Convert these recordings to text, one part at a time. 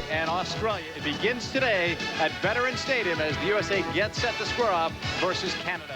and Australia. It begins today at Veterans Stadium as the USA gets set to square off versus Canada.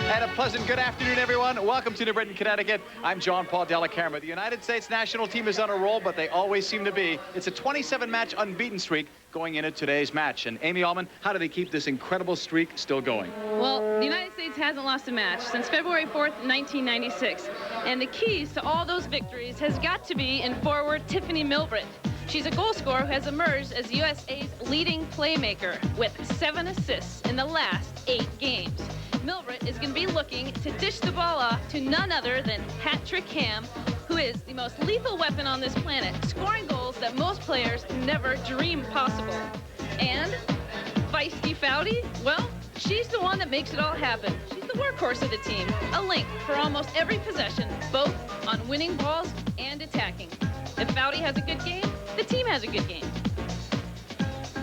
And a pleasant good afternoon, everyone. Welcome to New Britain, Connecticut. I'm John Paul Della Camera. The United States national team is on a roll, but they always seem to be. It's a 27-match unbeaten streak going into today's match. And Amy Allman, how do they keep this incredible streak still going? Well, the United States hasn't lost a match since February 4th, 1996. And the keys to all those victories has got to be in forward Tiffany Milbrett. She's a goal scorer who has emerged as USA's leading playmaker with 7 assists in the last 8 games. Milbrett is going to be looking to dish the ball off to none other than Hat-Trick Hamm, who is the most lethal weapon on this planet, scoring goals that most players never dreamed possible. And feisty Foudy, well, she's the one that makes it all happen. She's the workhorse of the team, a link for almost every possession, both on winning balls and attacking. If Foudy has a good game, the team has a good game.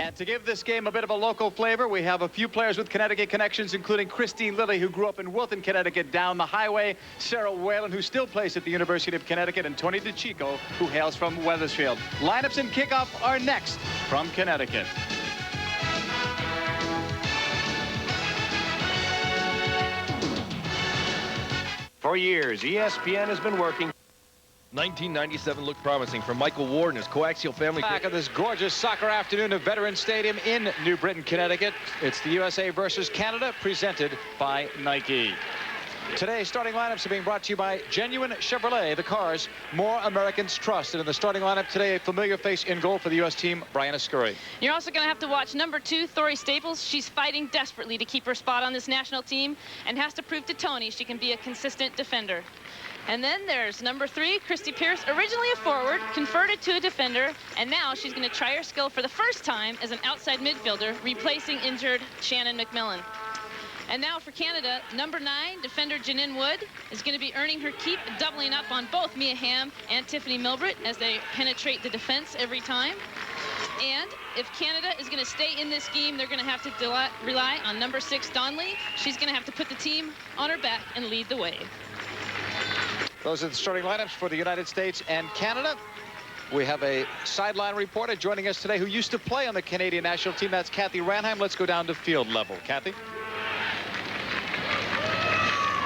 And to give this game a bit of a local flavor, we have a few players with Connecticut connections, including Christine Lilly, who grew up in Wilton, Connecticut, down the highway, Sarah Whalen, who still plays at the University of Connecticut, and Tony DeChico, who hails from Wethersfield. Lineups and kickoff are next from Connecticut. For years, ESPN has been working. 1997 looked promising for Michael Ward and his coaxial family. Back of this gorgeous soccer afternoon at Veterans Stadium in New Britain, Connecticut. It's the USA versus Canada, presented by Nike. Today's starting lineups are being brought to you by Genuine Chevrolet, the cars more Americans trust. And in the starting lineup today, a familiar face in goal for the U.S. team, Brianna Scurry. You're also going to have to watch number 2, Thori Staples. She's fighting desperately to keep her spot on this national team and has to prove to Tony she can be a consistent defender. And then there's number 3, Christy Pearce, originally a forward, converted to a defender, and now she's going to try her skill for the first time as an outside midfielder, replacing injured Shannon McMillan. And now for Canada, number 9, defender Janine Wood, is going to be earning her keep, doubling up on both Mia Hamm and Tiffany Milbrett as they penetrate the defense every time. And if Canada is going to stay in this game, they're going to have to rely on number 6, Donnelly. She's going to have to put the team on her back and lead the way. Those are the starting lineups for the United States and Canada. We have a sideline reporter joining us today who used to play on the Canadian national team. That's Kathy Ranheim. Let's go down to field level. Kathy?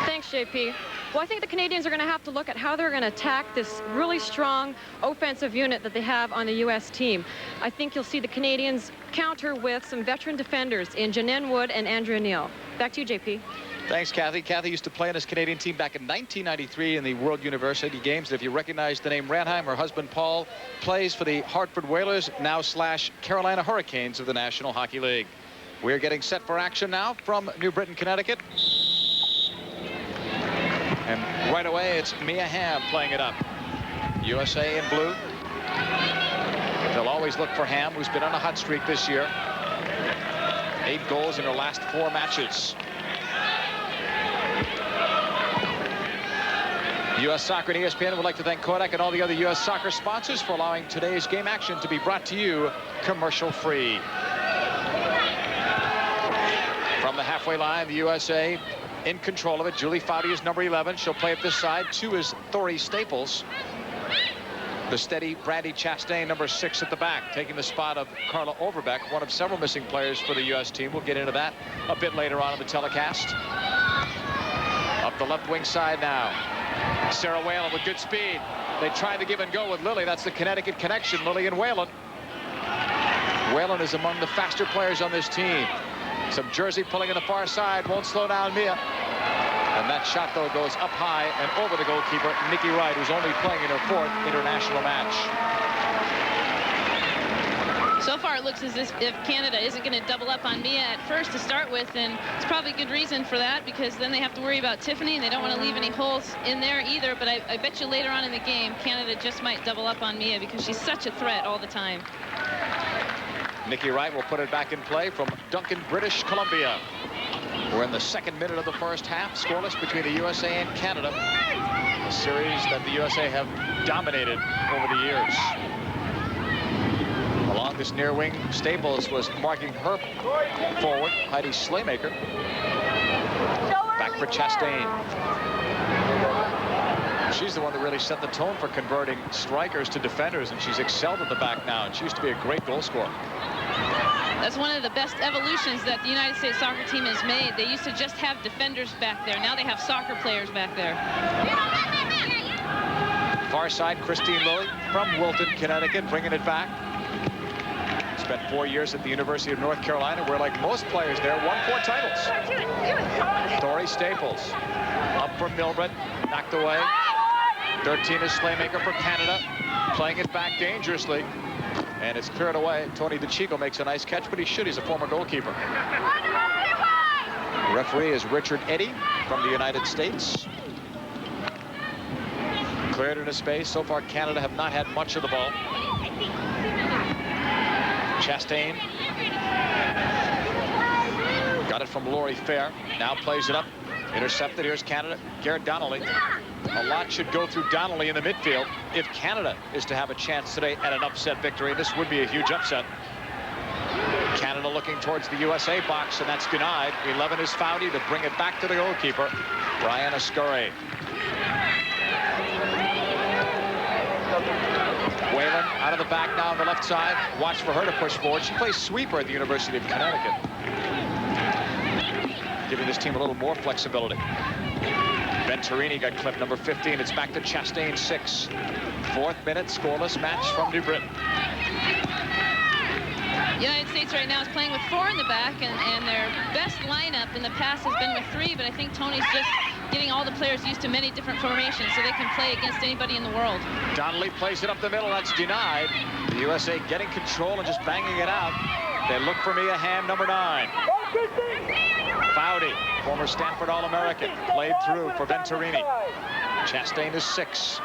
Thanks, JP. Well, I think the Canadians are going to have to look at how they're going to attack this really strong offensive unit that they have on the U.S. team. I think you'll see the Canadians counter with some veteran defenders in Janine Wood and Andrea Neal. Back to you, JP. Thanks, Kathy. Kathy used to play on this Canadian team back in 1993 in the World University Games. And if you recognize the name Ranheim, her husband Paul plays for the Hartford Whalers, now / Carolina Hurricanes of the National Hockey League. We're getting set for action now from New Britain, Connecticut. And right away, it's Mia Hamm playing it up. USA in blue. They'll always look for Hamm, who's been on a hot streak this year. 8 goals in her last 4 matches. U.S. Soccer and ESPN would like to thank Kodak and all the other U.S. Soccer sponsors for allowing today's game action to be brought to you commercial-free. From the halfway line, the USA in control of it. Julie Foudy is number 11. She'll play at this side. 2 is Thori Staples. The steady Brandy Chastain, number 6 at the back, taking the spot of Carla Overbeck, one of several missing players for the U.S. team. We'll get into that a bit later on in the telecast. Up the left wing side now. Sarah Whalen with good speed. They tried to give and go with Lilly. That's the Connecticut connection, Lilly and Whalen. Whalen is among the faster players on this team. Some Jersey pulling in the far side, won't slow down Mia. And that shot, though, goes up high and over the goalkeeper, Nikki Wright, who's only playing in her 4th international match. So far, it looks as if Canada isn't going to double up on Mia at first to start with, and it's probably a good reason for that, because then they have to worry about Tiffany, and they don't want to leave any holes in there either. But I bet you later on in the game, Canada just might double up on Mia because she's such a threat all the time. Nikki Wright will put it back in play from Duncan, British Columbia. We're in the 2nd minute of the first half, scoreless between the USA and Canada. A series that the USA have dominated over the years. Along this near wing, Staples was marking her forward, Heidi Slaymaker. Back for Chastain. She's the one that really set the tone for converting strikers to defenders, and she's excelled at the back now, and she used to be a great goal scorer. That's one of the best evolutions that the United States soccer team has made. They used to just have defenders back there. Now they have soccer players back there. Far side, Christine Lilly from Wilton, Connecticut, bringing it back. Spent 4 years at the University of North Carolina, where, like most players there, won 4 titles. Dory Staples up from Milbrett, knocked away. 13 is Slaymaker for Canada, playing it back dangerously. And it's cleared away. Tony DeChico makes a nice catch, but he should. He's a former goalkeeper. The referee is Richard Eddy from the United States. Cleared into space. So far, Canada have not had much of the ball. Chastain got it from Laurie Fair. Now plays it up. Intercepted. Here's Canada. Garrett Donnelly. A lot should go through Donnelly in the midfield if Canada is to have a chance today at an upset victory. This would be a huge upset. Canada looking towards the USA box, and that's denied. 11 is Foudy to bring it back to the goalkeeper, Brianna Scurry. Whalen out of the back now on the left side. Watch for her to push forward. She plays sweeper at the University of Connecticut, giving this team a little more flexibility. Venturini got clipped, number 15. It's back to Chastain, 6. 4th minute, scoreless match from New Britain. The United States right now is playing with 4 in the back, and their best lineup in the past has been with 3, but I think Tony's just getting all the players used to many different formations so they can play against anybody in the world. Donnelly plays it up the middle. That's denied. The USA getting control and just banging it out. They look for Mia Hamm, number 9. Foudy, former Stanford All-American, played through for Venturini. Chastain is 6.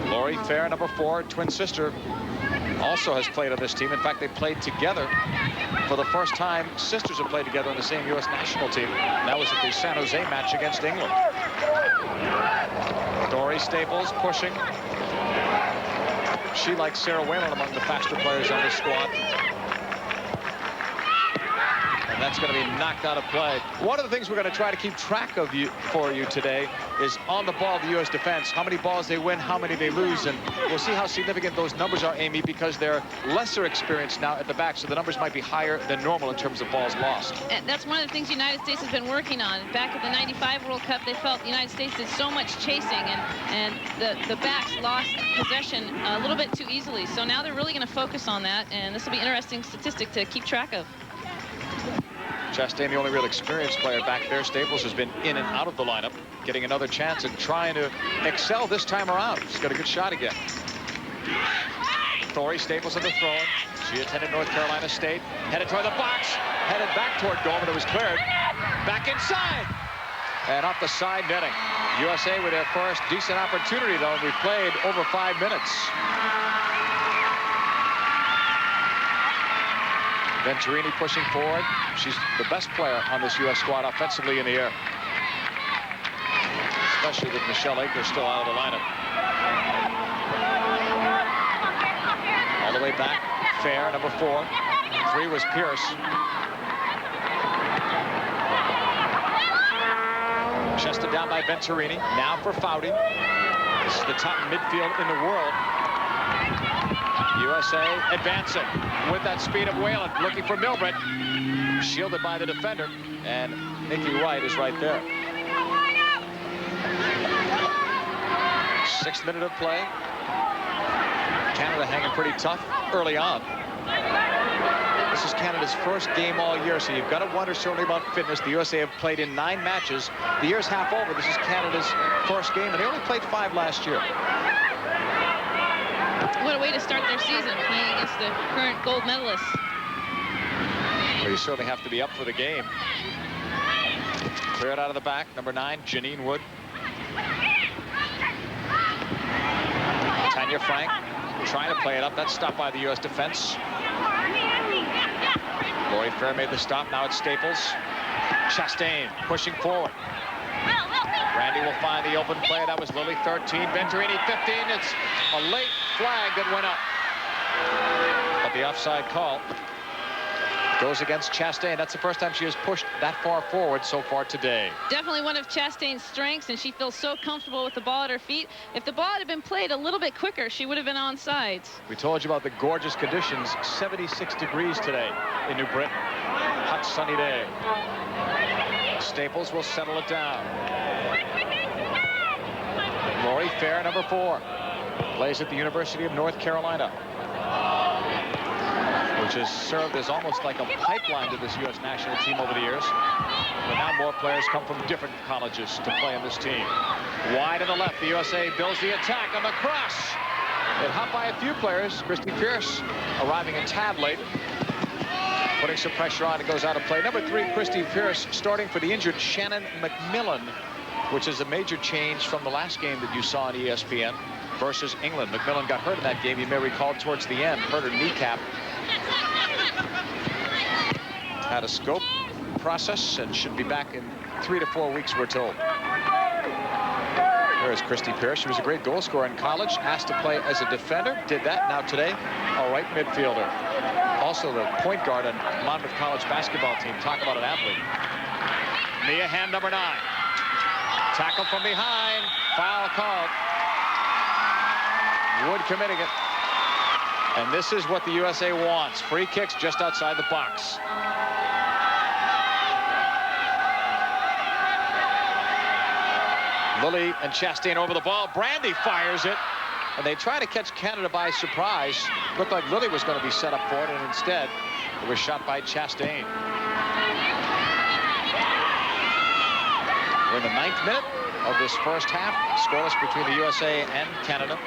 Laurie Fair, number 4, twin sister, also has played on this team. In fact, they played together for the first time. Sisters have played together on the same U.S. national team. That was at the San Jose match against England. Dory Staples pushing. She, like Sarah Whalen, among the faster players on this squad. And that's going to be knocked out of play. One of the things we're going to try to keep track of for you today is on the ball, the U.S. defense, how many balls they win, how many they lose, and we'll see how significant those numbers are, Amy, because they're lesser experienced now at the back, so the numbers might be higher than normal in terms of balls lost. And that's one of the things the United States has been working on. Back at the '95 World Cup, they felt the United States did so much chasing, and the backs lost possession a little bit too easily. So now they're really going to focus on that, and this will be an interesting statistic to keep track of. Chastain, the only real experienced player back there. Staples has been in and out of the lineup, getting another chance and trying to excel this time around. She's got a good shot again. Dory Staples at the throw. She attended North Carolina State. Headed toward the box. Headed back toward goal, but it was cleared. Back inside. And off the side netting. USA with their first decent opportunity, though. We played over 5 minutes. Venturini pushing forward. She's the best player on this U.S. squad offensively in the air. Especially with Michelle Akers still out of the lineup. All the way back. Fair, number 4. 3 was Pearce. Chested down by Venturini. Now for Foudy. This is the top midfield in the world. USA advancing with that speed of Whalen, looking for Milbrett, shielded by the defender, and Nikki Wright is right there. 6th minute of play. Canada hanging pretty tough early on. This is Canada's first game all year, so you've got to wonder certainly about fitness. The USA have played in 9 matches. The year's half over. This is Canada's first game, and they only played 5 last year. What a way to start their season, playing against the current gold medalists. Well, you certainly have to be up for the game. Cleared out of the back, number 9, Janine Wood. Tanya Franck trying to play it up. That's stopped by the U.S. defense. Laurie Fair made the stop. Now it's Staples. Chastain pushing forward. Randy will find the open play. That was Lilly, 13. Venturini, 15. It's a late flag that went up. But the offside call. Goes against Chastain. That's the first time she has pushed that far forward so far today. Definitely one of Chastain's strengths, and she feels so comfortable with the ball at her feet. If the ball had been played a little bit quicker, she would have been on sides. We told you about the gorgeous conditions. 76 degrees today in New Britain. Hot, sunny day. Staples will settle it down. Muri, fair, number 4. Plays at the University of North Carolina, which has served as almost like a pipeline to this U.S. national team over the years. But now more players come from different colleges to play on this team. Wide to the left, the USA builds the attack on the cross. It hopped by a few players. Christy Pearce arriving a tad late, putting some pressure on. It goes out of play. Number 3, Christy Pearce, starting for the injured Shannon McMillan, which is a major change from the last game that you saw on ESPN versus England. McMillan got hurt in that game. You may recall towards the end, hurt her kneecap. Had a scope process and should be back in 3 to 4 weeks, we're told. There's Christy Pearce. She was a great goal scorer in college, asked to play as a defender, did that. Now today, a right midfielder. Also the point guard on Monmouth College basketball team. Talk about an athlete. Mia Hamm, number 9. Tackle from behind. Foul called. Wood committing it. And this is what the USA wants. Free kicks just outside the box. Lilly and Chastain over the ball. Brandy fires it. And they try to catch Canada by surprise. Looked like Lilly was going to be set up for it, and instead it was shot by Chastain. We're in the 9th minute of this first half. Scoreless between the USA and Canada.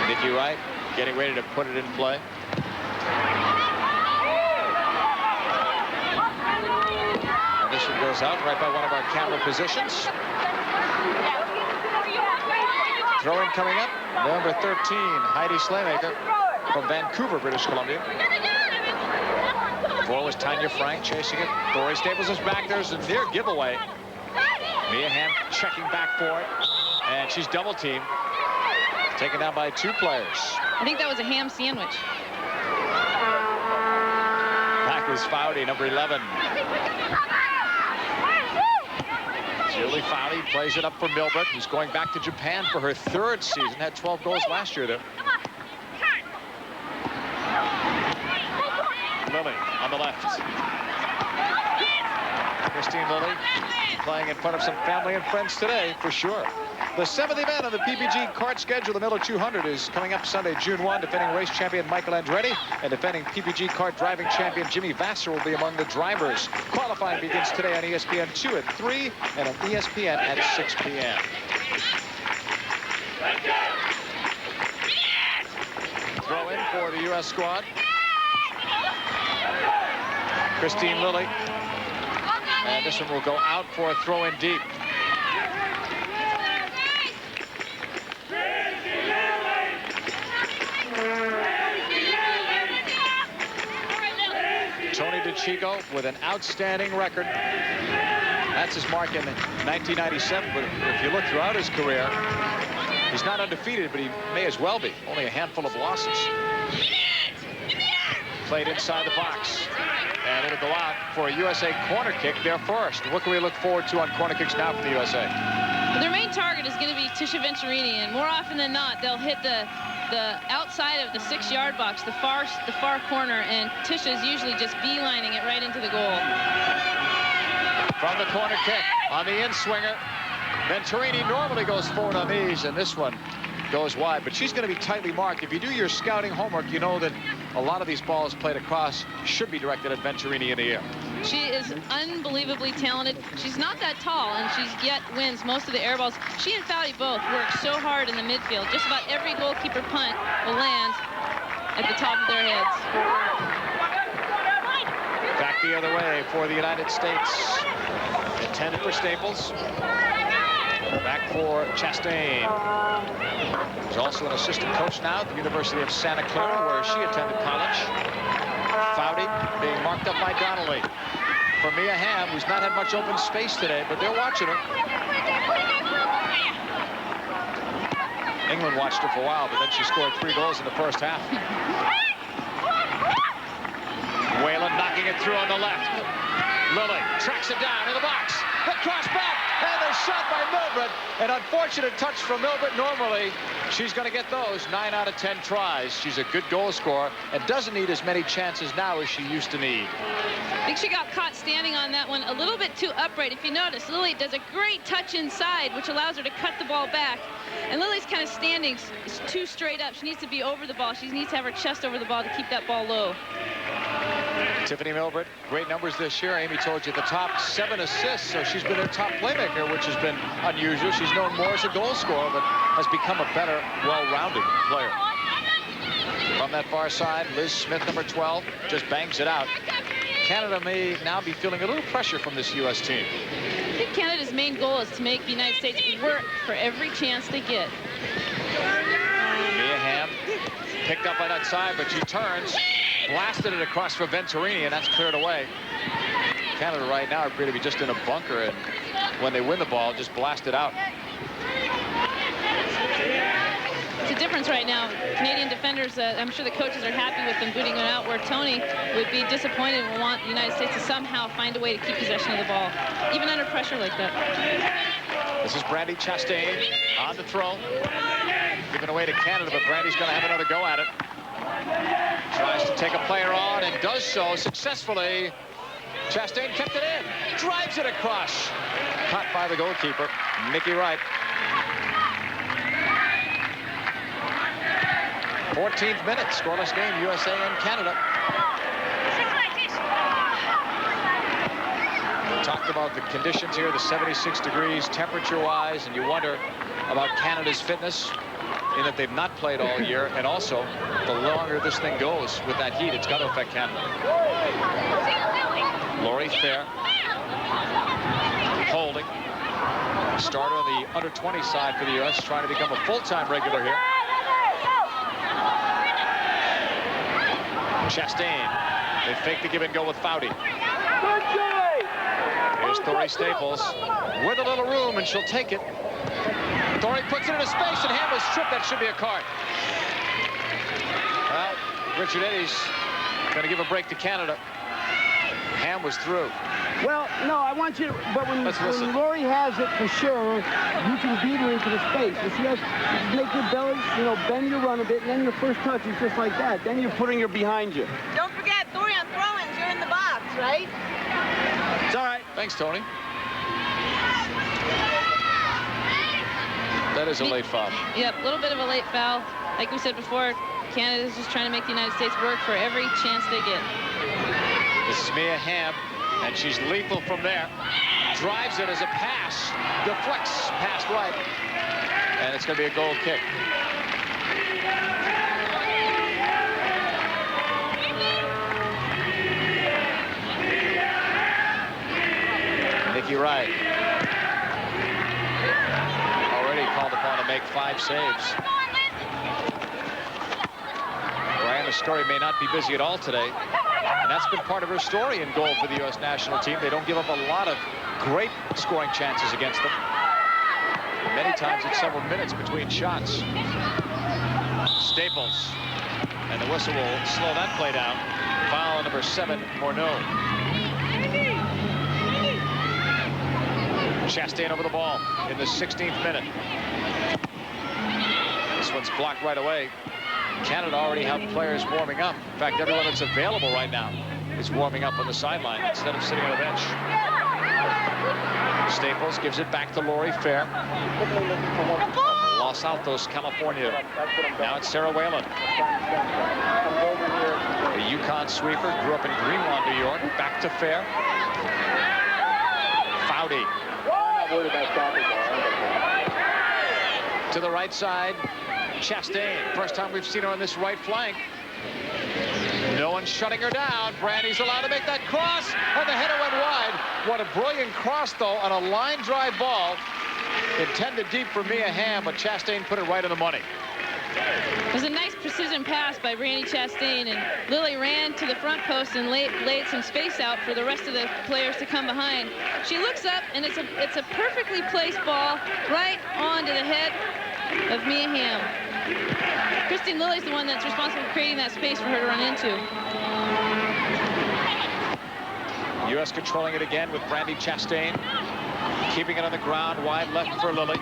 Nicky Wright getting ready to put it in play. And this one goes out right by one of our camera positions. Throw-in coming up. Number 13, Heidi Slaymaker from Vancouver, British Columbia. Before was Tanya Franck chasing it. Dory Staples is back. There's a near giveaway. Mia Hamm checking back for it. And she's double teamed. Taken down by 2 players. I think that was a ham sandwich. Back is Foudy, number 11. Julie Foudy plays it up for Milbrett, who's going back to Japan for her 3rd season. Had 12 goals last year, though. Lilly on the left. Christine Lilly playing in front of some family and friends today, for sure. The 7th event on the PPG kart schedule, the Miller 200, is coming up Sunday, June 1. Defending race champion Michael Andretti and defending PPG kart driving champion Jimmy Vasser will be among the drivers. Qualifying begins today on ESPN 2 at 3 and on ESPN at 6 p.m. Throw in for the U.S. squad. Christine Lilly. And this one will go out for a throw in deep. Tony DeChico with an outstanding record. That's his mark in 1997, but if you look throughout his career, he's not undefeated, but he may as well be. Only a handful of losses. Played inside the box. And it'll go out for a USA corner kick, their first. What can we look forward to on corner kicks now from the USA? Their main target is going to be Tisha Venturini, and more often than not, they'll hit the outside of the 6-yard box, the far corner, and Tisha's usually just beelining it right into the goal. From the corner kick on the in-swinger, Venturini normally goes forward on these, and this one goes wide, but she's going to be tightly marked. If you do your scouting homework, you know that a lot of these balls played across should be directed at Venturini in the air. She is unbelievably talented. She's not that tall, and she yet wins most of the air balls. She and Foudy both work so hard in the midfield. Just about every goalkeeper punt will land at the top of their heads. Back the other way for the United States. Intended for Staples. Back for Chastain. He's also an assistant coach now at the University of Santa Clara, where she attended college. Foudy being marked up by Donnelly. For Mia Hamm, who's not had much open space today, but they're watching her. England watched her for a while, but then she scored 3 goals in the first half. Whalen knocking it through on the left. Lilly tracks it down in the box. The cross back, and the shot by Milbrett. An unfortunate touch from Milbrett. Normally, she's going to get those 9 out of 10 tries. She's a good goal scorer and doesn't need as many chances now as she used to need. I think she got caught standing on that one a little bit too upright. If you notice, Lilly does a great touch inside, which allows her to cut the ball back. And Lily's kind of standing too straight up. She needs to be over the ball. She needs to have her chest over the ball to keep that ball low. Tiffany Milbrett, great numbers this year. Amy told you at the top, 7 assists, so she's been a top playmaker, which has been unusual. She's known more as a goal scorer, but has become a better, well-rounded player. From that far side, Liz Smith, number 12, just bangs it out. Canada may now be feeling a little pressure from this U.S. team. I think Canada's main goal is to make the United States work for every chance they get. Mia Hamm picked up on that side, but she turns, blasted it across for Venturini, and that's cleared away. Canada right now appear to be just in a bunker, and when they win the ball, just blast it out. It's a difference right now. Canadian defenders, I'm sure the coaches are happy with them booting it out, where Tony would be disappointed and would want the United States to somehow find a way to keep possession of the ball, even under pressure like that. This is Brandy Chastain on the throw. Given away to Canada, but Brandy's going to have another go at it. Tries to take a player on and does so successfully. Chastain kept it in. Drives it across. Caught by the goalkeeper, Mickey Wright. 14th minute, scoreless game, USA and Canada. We talked about the conditions here, the 76 degrees temperature-wise, and you wonder about Canada's fitness in that they've not played all year, and also the longer this thing goes with that heat, it's got to affect Canada. Lori Fair holding. Starter on the under-20 side for the U.S., trying to become a full-time regular here. Chastain. They fake the give and go with Foudy. Here's Thorey Staples with a little room, and she'll take it. Thorey puts it into space, and Hamm was tripped. That should be a card. Well, Richard Eddy's going to give a break to Canada. Hamm was through. Well, no, I want you to, but when Lori has it for sure, you can beat her into the space. If you have to make your belly, bend your run a bit, and then your first touch is just like that. Then you're putting her behind you. Don't forget, Thorey on throw-ins, you're in the box, right? It's all right. Thanks, Tony. That is a late foul. Yep, a little bit of a late foul. Like we said before, Canada's just trying to make the United States work for every chance they get. This is Mia Hamm, and she's lethal from there. Drives it as a pass. Deflects past Wright. And it's going to be a goal kick. Mickey Wright. Already called upon to make 5 saves. Brianna Scurry may not be busy at all today. And that's been part of her story in goal for the U.S. national team. They don't give up a lot of great scoring chances against them. Many times it's several minutes between shots. Staples. And the whistle will slow that play down. Foul on number 7, Morneau. Chastain over the ball in the 16th minute. This one's blocked right away. Canada already have players warming up. In fact, everyone that's available right now is warming up on the sideline instead of sitting on the bench. Staples gives it back to Lori Fair. Los Altos, California. Now it's Sarah Whalen. A UConn sweeper, grew up in Greenlawn, New York. Back to Fair. Foudy. To the right side. Chastain, first time we've seen her on this right flank. No one's shutting her down. Brandy's allowed to make that cross, and the header went wide. What a brilliant cross, though, on a line drive ball. Intended deep for Mia Hamm, but Chastain put it right on the money. It was a nice precision pass by Brandy Chastain, and Lilly ran to the front post and laid some space out for the rest of the players to come behind. She looks up, and it's a perfectly placed ball right onto the head of Mia Hamm. Christine Lilly's the one that's responsible for creating that space for her to run into. U.S. controlling it again with Brandi Chastain. Keeping it on the ground, wide left for Lilly.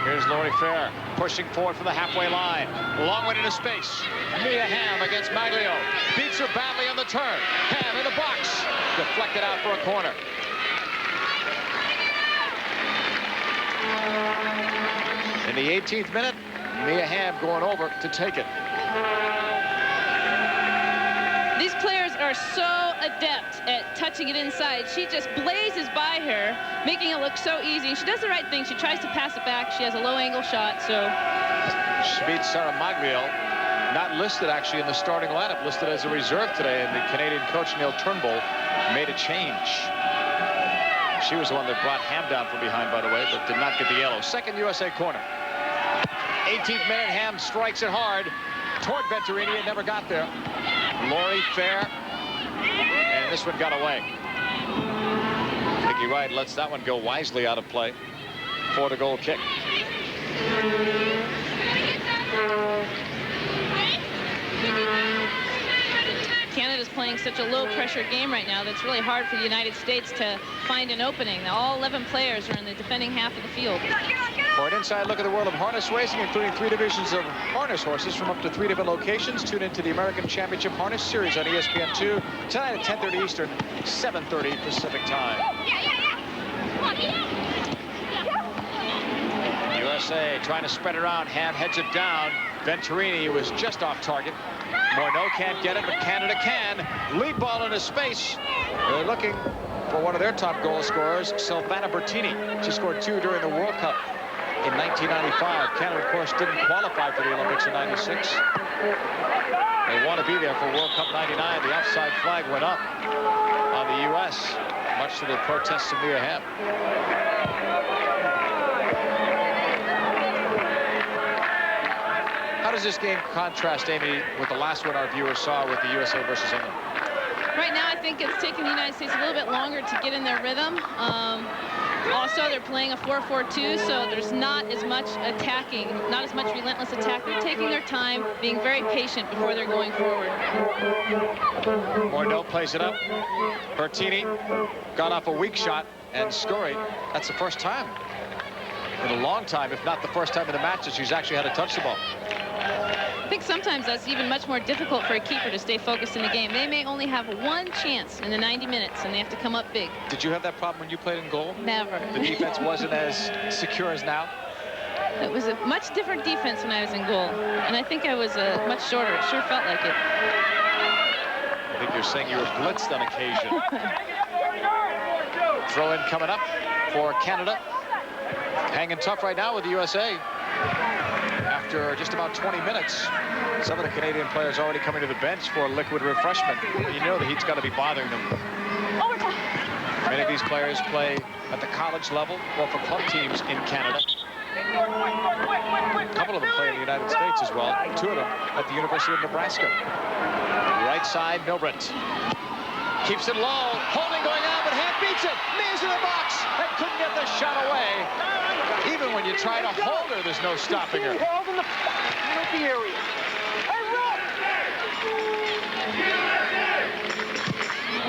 Here's Lori Fair pushing forward from the halfway line. Long way into space. Mia Hamm against Maglio. Beats her badly on the turn. Hamm in the box. Deflected out for a corner. In the 18th minute, Mia Hamm going over to take it. These players are so adept at touching it inside. She just blazes by her, making it look so easy. She does the right thing. She tries to pass it back. She has a low-angle shot, so... She beats Sarah Maglio, not listed actually in the starting lineup, listed as a reserve today, and the Canadian coach, Neil Turnbull, made a change. She was the one that brought Hamm down from behind, by the way, but did not get the yellow. Second USA corner. 18th minute, Hamm strikes it hard toward Venturini. It never got there. Lori Fair, and this one got away. Nikki Wright lets that one go wisely out of play for the goal kick. Canada's playing such a low-pressure game right now that's really hard for the United States to find an opening. All 11 players are in the defending half of the field. For an inside look at the world of harness racing, including 3 divisions of harness horses from up to 3 different locations, tune into the American Championship Harness Series on ESPN2 tonight at 10:30 Eastern, 7:30 Pacific time. USA trying to spread it around. Hamm heads it down. Venturini was just off target. Morneau can't get it, but Canada can. Lead ball into space. They're looking for one of their top goal scorers, Silvana Burtini. She scored 2 during the World Cup in 1995. Canada, of course, didn't qualify for the Olympics in 96. They want to be there for World Cup 99. The offside flag went up on the U.S., much to the protests of Mia Hamm. How does this game contrast, Amy, with the last one our viewers saw with the USA versus England? Right now, I think it's taken the United States a little bit longer to get in their rhythm. Also, they're playing a 4-4-2, so there's not as much attacking, not as much relentless attack. They're taking their time, being very patient before they're going forward. Morneau plays it up. Burtini got off a weak shot, and Scurry, that's the first time in a long time, if not the first time in the match, that she's actually had to touch the ball. I think sometimes that's even much more difficult for a keeper to stay focused in the game. They may only have one chance in the 90 minutes, and they have to come up big. Did you have that problem when you played in goal? Never. The defense wasn't as secure as now? It was a much different defense when I was in goal, and I think I was much shorter. It sure felt like it. I think you're saying you were blitzed on occasion. Throw in coming up for Canada. Hanging tough right now with the USA. After just about 20 minutes, some of the Canadian players already coming to the bench for liquid refreshment. You know the heat's got to be bothering them. Many of these players play at the college level or for club teams in Canada. A couple of them play in the United States as well. 2 of them at the University of Nebraska. Right side, Milbrett. Keeps it low. Holding going out, but Hamm beats it. Knees in the box and couldn't get the shot away. Even when you try to hold her, there's no stopping her. Held in the penalty area.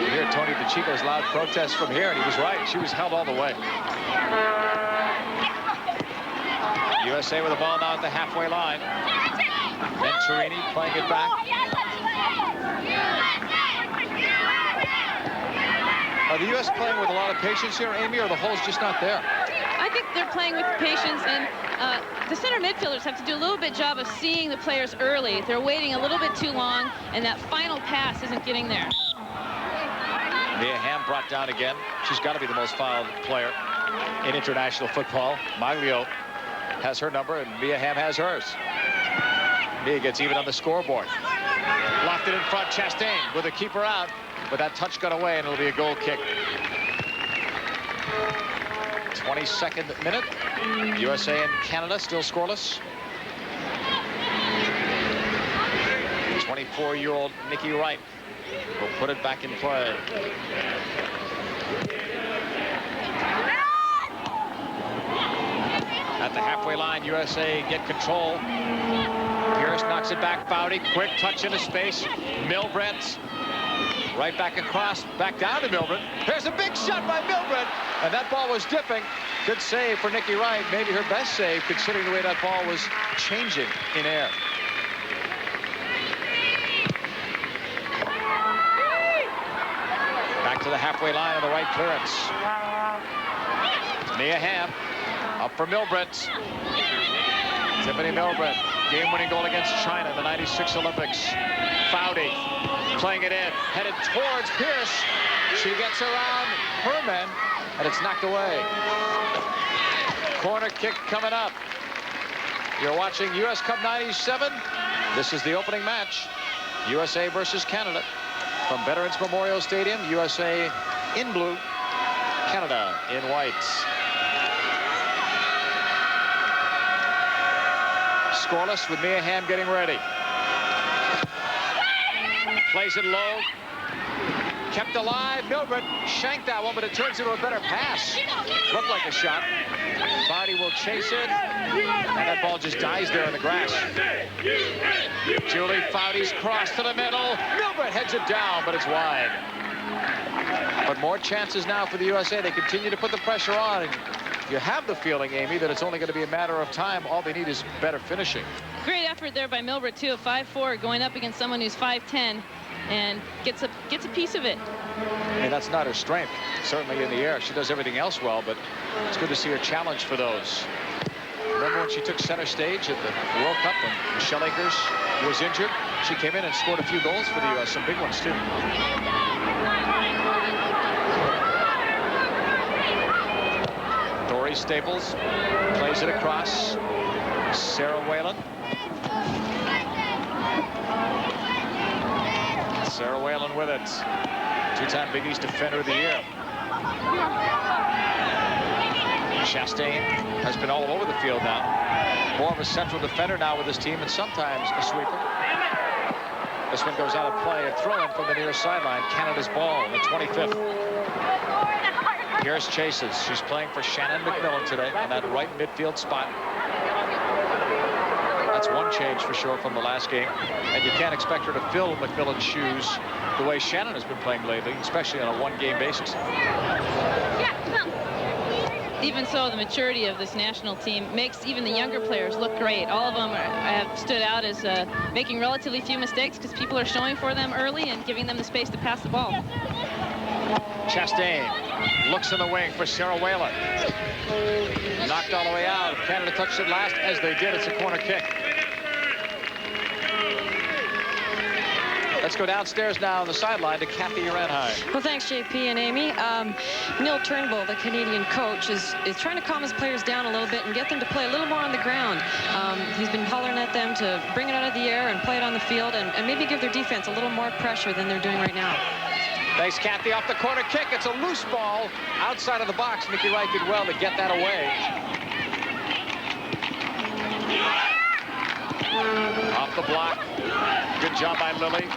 You hear Tony DeChico's loud protest from here, and he was right. She was held all the way. USA with the ball now at the halfway line. Venturini playing it back. Are the U.S. playing with a lot of patience here, Amy, or the hole's just not there? I think they're playing with patience, and the center midfielders have to do a little bit job of seeing the players early. They're waiting a little bit too long, and that final pass isn't getting there. Mia Hamm brought down again. She's got to be the most fouled player in international football. Maglio has her number, and Mia Hamm has hers. Mia gets even on the scoreboard. Locked it in front, Chastain with a keeper out, but that touch got away, and it'll be a goal kick. 22nd minute. USA and Canada still scoreless. 24-year-old Nikki Wright will put it back in play. At the halfway line, USA get control. Pearce knocks it back. Foudy, quick touch into space. Milbrett right back across, back down to Milbrett. There's a big shot by Milbrett, and that ball was dipping. Good save for Nikki Wright. Maybe her best save, considering the way that ball was changing in air. Back to the halfway line on the right clearance. Mia Hamm up for Milbrett. Tiffany Milbrett, game-winning goal against China in the '96 Olympics. Foudy playing it in, headed towards Pearce. She gets around her men, and it's knocked away. Corner kick coming up. You're watching US Cup '97. This is the opening match. USA versus Canada. From Veterans Memorial Stadium, USA in blue, Canada in white. Scoreless with Mia Hamm getting ready. Plays it low. Kept alive. Milbrett shanked that one, but it turns into a better pass. Looked like a shot. Foudy will chase it, and that ball just dies there in the grass. Julie Foudy's cross to the middle. Milbrett heads it down, but it's wide. But more chances now for the USA. They continue to put the pressure on. And you have the feeling, Amy, that it's only going to be a matter of time. All they need is better finishing. Great effort there by Milbrett, too. 5'4", going up against someone who's 5'10", and gets a piece of it. And that's not her strength, certainly in the air. She does everything else well, but it's good to see her challenge for those. Remember when she took center stage at the World Cup when Michelle Akers was injured? She came in and scored a few goals for the U.S., some big ones, too. Dory Staples plays it across. Sarah Whalen. Sarah Whalen with it. Two-time Big East Defender of the Year. Chastain has been all over the field now. More of a central defender now with his team, and sometimes a sweeper. This one goes out of play. A throw-in from the near sideline. Canada's ball on the 25th. Pearce chases. She's playing for Shannon McMillan today on that right midfield spot. That's one change for sure from the last game. And you can't expect her to fill McMillan's shoes the way Shannon has been playing lately, especially on a one-game basis. Even so, the maturity of this national team makes even the younger players look great. All of them have stood out as making relatively few mistakes because people are showing for them early and giving them the space to pass the ball. Chastain looks in the wing for Sarah Whalen. Knocked all the way out. If Canada touched it last, as they did, it's a corner kick. Let's go downstairs now on the sideline to Kathy Urenheim. Well, thanks, JP and Amy. Neil Turnbull, the Canadian coach, is trying to calm his players down a little bit and get them to play a little more on the ground. He's been hollering at them to bring it out of the air and play it on the field and maybe give their defense a little more pressure than they're doing right now. Thanks, Kathy. Off the corner kick. It's a loose ball outside of the box. Nikki Wright did well to get that away. Off the block. Good job by Lilly.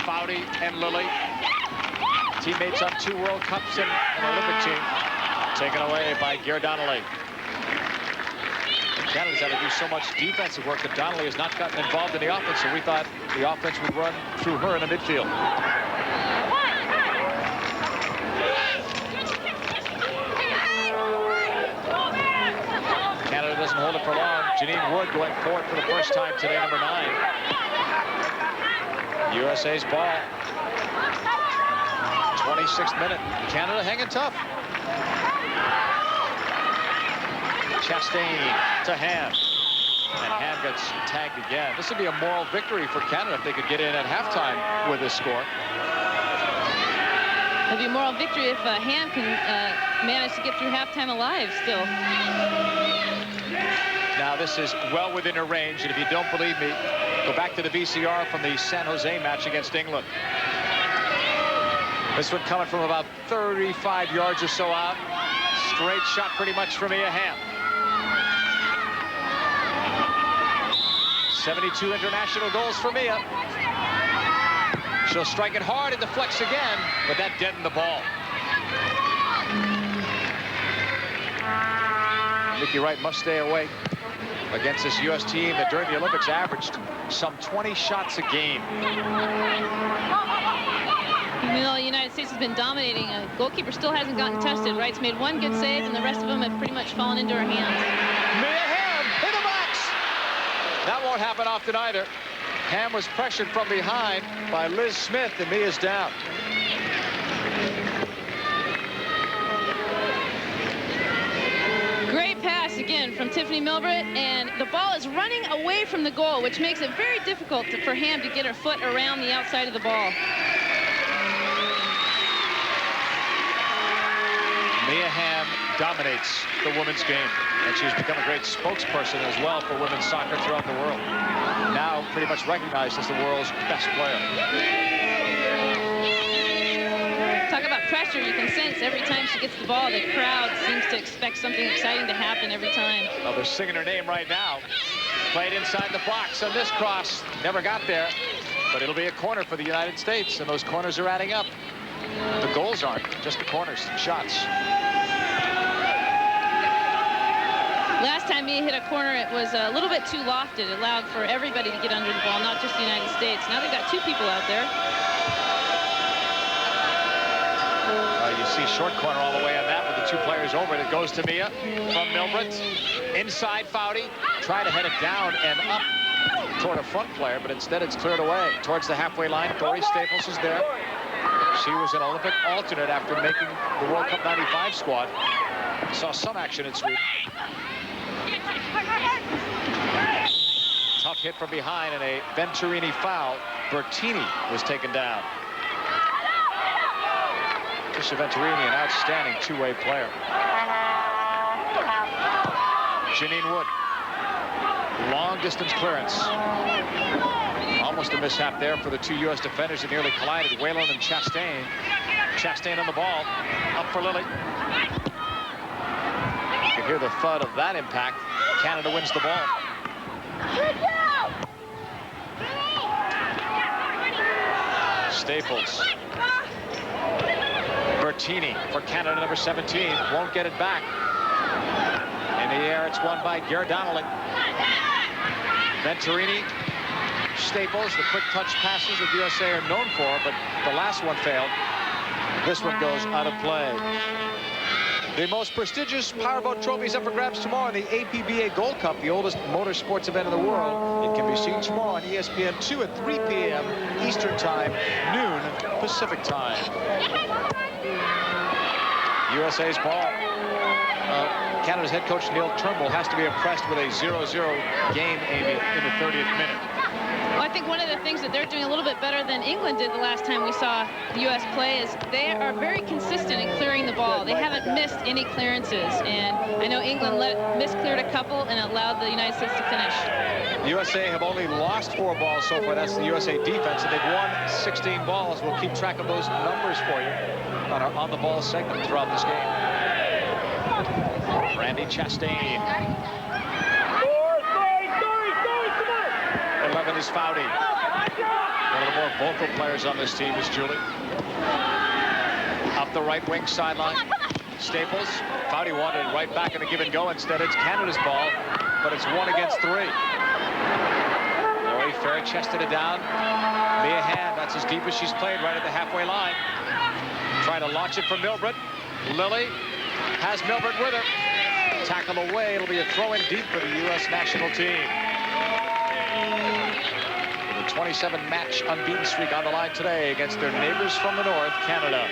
Foudy and Lilly. Teammates on 2 World Cups and an Olympic team. Taken away by Donnelly. Canada's had to do so much defensive work that Donnelly has not gotten involved in the offense, so we thought the offense would run through her in the midfield. Canada doesn't hold it for long. Janine Wood going forward for the first time today, number 9. USA's ball. 26th minute. Canada hanging tough. Chastain to Hamm. And Hamm gets tagged again. This would be a moral victory for Canada if they could get in at halftime with this score. It'd be a moral victory if Hamm can manage to get through halftime alive still. Now this is well within her range, and if you don't believe me, go back to the VCR from the San Jose match against England. This one coming from about 35 yards or so out. Straight shot pretty much from Mia Hamm. 72 international goals for Mia. She'll strike it hard and deflects again, but that deadened the ball. Nikki Wright must stay away against this U.S. team that during the Olympics averaged some 20 shots a game. Even though the United States has been dominating, a goalkeeper still hasn't gotten tested. Wright's made one good save, and the rest of them have pretty much fallen into her hands. Mia Hamm in the box. That won't happen often either. Hamm was pressured from behind by Liz Smith, and Mia's down. Great pass again from Tiffany Milbrett, and the ball is running away from the goal, which makes it very difficult for Hamm to get her foot around the outside of the ball. Mia Hamm dominates the women's game, and she's become a great spokesperson as well for women's soccer throughout the world. Now pretty much recognized as the world's best player. Talk about pressure. You can sense every time she gets the ball, the crowd seems to expect something exciting to happen every time. Well, they're singing her name right now. Played inside the box on this cross. Never got there, but it'll be a corner for the United States, and those corners are adding up. The goals aren't, just the corners, shots. Last time Mia hit a corner, it was a little bit too lofted. It allowed for everybody to get under the ball, not just the United States. Now they've got two people out there. You see short corner all the way on that with the two players over it. It goes to Mia from Milbrett. Inside Foudy. Try to head it down and up toward a front player, but instead it's cleared away. Towards the halfway line, Dory Staples is there. She was an Olympic alternate after making the World Cup '95 squad. Saw some action in Sweden. Tough hit from behind and a Venturini foul. Burtini was taken down. Venturini, an outstanding two-way player. Janine Wood. Long distance clearance. Almost a mishap there for the two U.S. defenders that nearly collided. Whalen and Chastain. Chastain on the ball. Up for Lilly. You can hear the thud of that impact. Canada wins the ball. Staples. Burtini for Canada, number 17. Won't get it back. In the air, it's won by Donnelly. Venturini, Staples, the quick touch passes that the USA are known for, but the last one failed. This one goes out of play. The most prestigious powerboat trophies up for grabs tomorrow in the APBA Gold Cup, the oldest motorsports event in the world. It can be seen tomorrow on ESPN 2 at 3 p.m. Eastern Time, noon Pacific Time. USA's ball. Canada's head coach Neil Turnbull has to be impressed with a 0-0 game, Amy, in the 30th minute. Well, I think one of the things that they're doing a little bit better than England did the last time we saw the U.S. play is they are very consistent in clearing the ball. They haven't missed any clearances, and I know England miscleared a couple and allowed the United States to finish. The USA have only lost 4 balls so far. That's the USA defense, and they've won 16 balls. We'll keep track of those numbers for you on our on-the-ball segment throughout this game. Randy Chastain. 11 is Foudy. One of the more vocal players on this team is Julie. Up the right wing sideline. Staples. Foudy wanted it right back in the give and go. Instead, it's Canada's ball, but it's 1 against 3. Lori Fair chested it down. Mia Hamm, that's as deep as she's played, right at the halfway line. Trying to launch it from Milbrett. Lilly has Milbrett with her. Tackle away. It'll be a throw in deep for the U.S. national team. With a 27-match unbeaten streak on the line today against their neighbors from the north, Canada.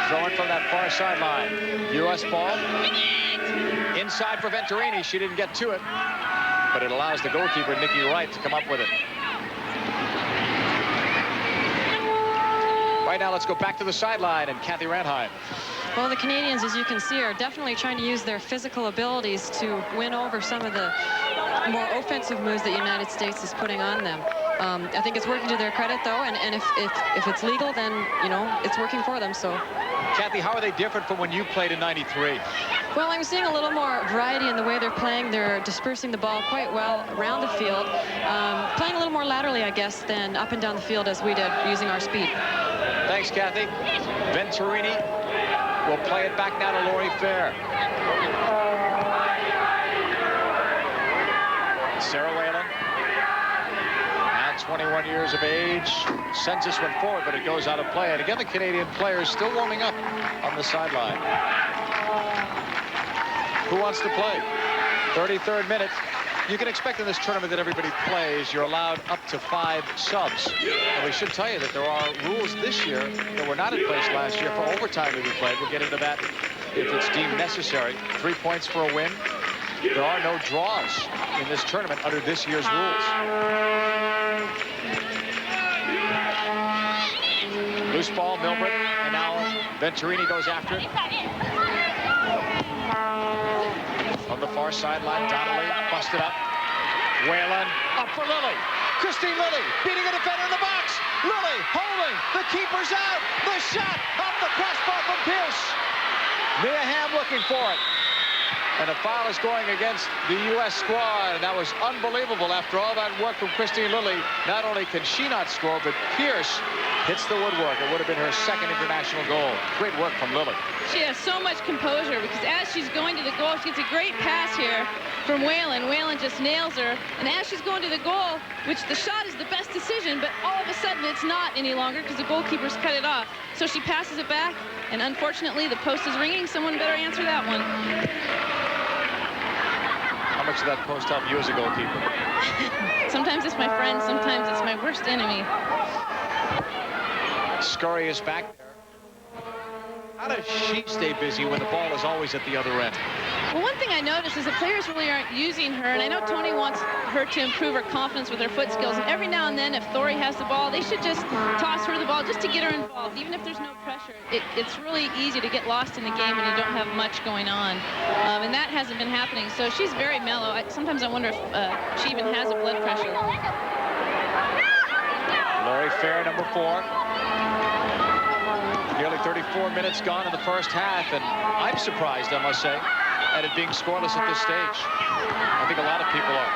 Throwing from that far sideline. U.S. ball. Inside for Venturini. She didn't get to it, but it allows the goalkeeper, Nikki Wright, to come up with it. Right now, let's go back to the sideline and Kathy Ranheim. Well, the Canadians, as you can see, are definitely trying to use their physical abilities to win over some of the more offensive moves that the United States is putting on them. I think it's working to their credit, though, and if it's legal, then, you know, it's working for them. So, Kathy, how are they different from when you played in '93? Well, I'm seeing a little more variety in the way they're playing. They're dispersing the ball quite well around the playing a little more laterally, I guess, than up and down the field as we did, using our speed. Thank Thanks, Kathy. Venturini will play it back now to Lori Fair. Sarah Whalen, now 21 years of age, sends this one forward, but it goes out of play. And again, the Canadian players still warming up on the sideline. Who wants to play? 33rd minute. You can expect in this tournament that everybody plays. You're allowed up to 5 subs. And we should tell you that there are rules this year that were not in place last year for overtime to be played. We'll get into that if it's deemed necessary. 3 points for a win. There are no draws in this tournament under this year's rules. Loose ball, Milbrett, and now Venturini goes after it. On the far sideline, Donnelly busted up. Whalen up for Lilly. Christine Lilly beating a defender in the box. Lilly holding. The keeper's out. The shot off the crossbar from Pearce. Mia Hamm looking for it. And a foul is going against the U.S. squad. And that was unbelievable after all that work from Christine Lilly. Not only can she not score, but Pearce hits the woodwork. It would have been her second international goal. Great work from Lilly. She has so much composure because as she's going to the goal, she gets a great pass here from Whalen. Whalen just nails her. And as she's going to the goal, which the shot is the best decision, but all of a sudden it's not any longer because the goalkeeper's cut it off. So she passes it back, and unfortunately the post is ringing. Someone better answer that one. How much did that post help you as a goalkeeper? Sometimes it's my friend, sometimes it's my worst enemy. Scurry is back there. How does she stay busy when the ball is always at the other end? Well, one thing I noticed is the players really aren't using her, and I know Tony wants her to improve her confidence with her foot skills, and every now and then if Thori has the ball, they should just toss her the ball just to get her involved. Even if there's no pressure, it's really easy to get lost in the game when you don't have much going on, and that hasn't been happening. So she's very mellow. Sometimes I wonder if she even has a blood pressure. Lori Fair, number 4. Nearly 34 minutes gone in the first half, and I'm surprised, I must say, at it being scoreless at this stage. I think a lot of people are.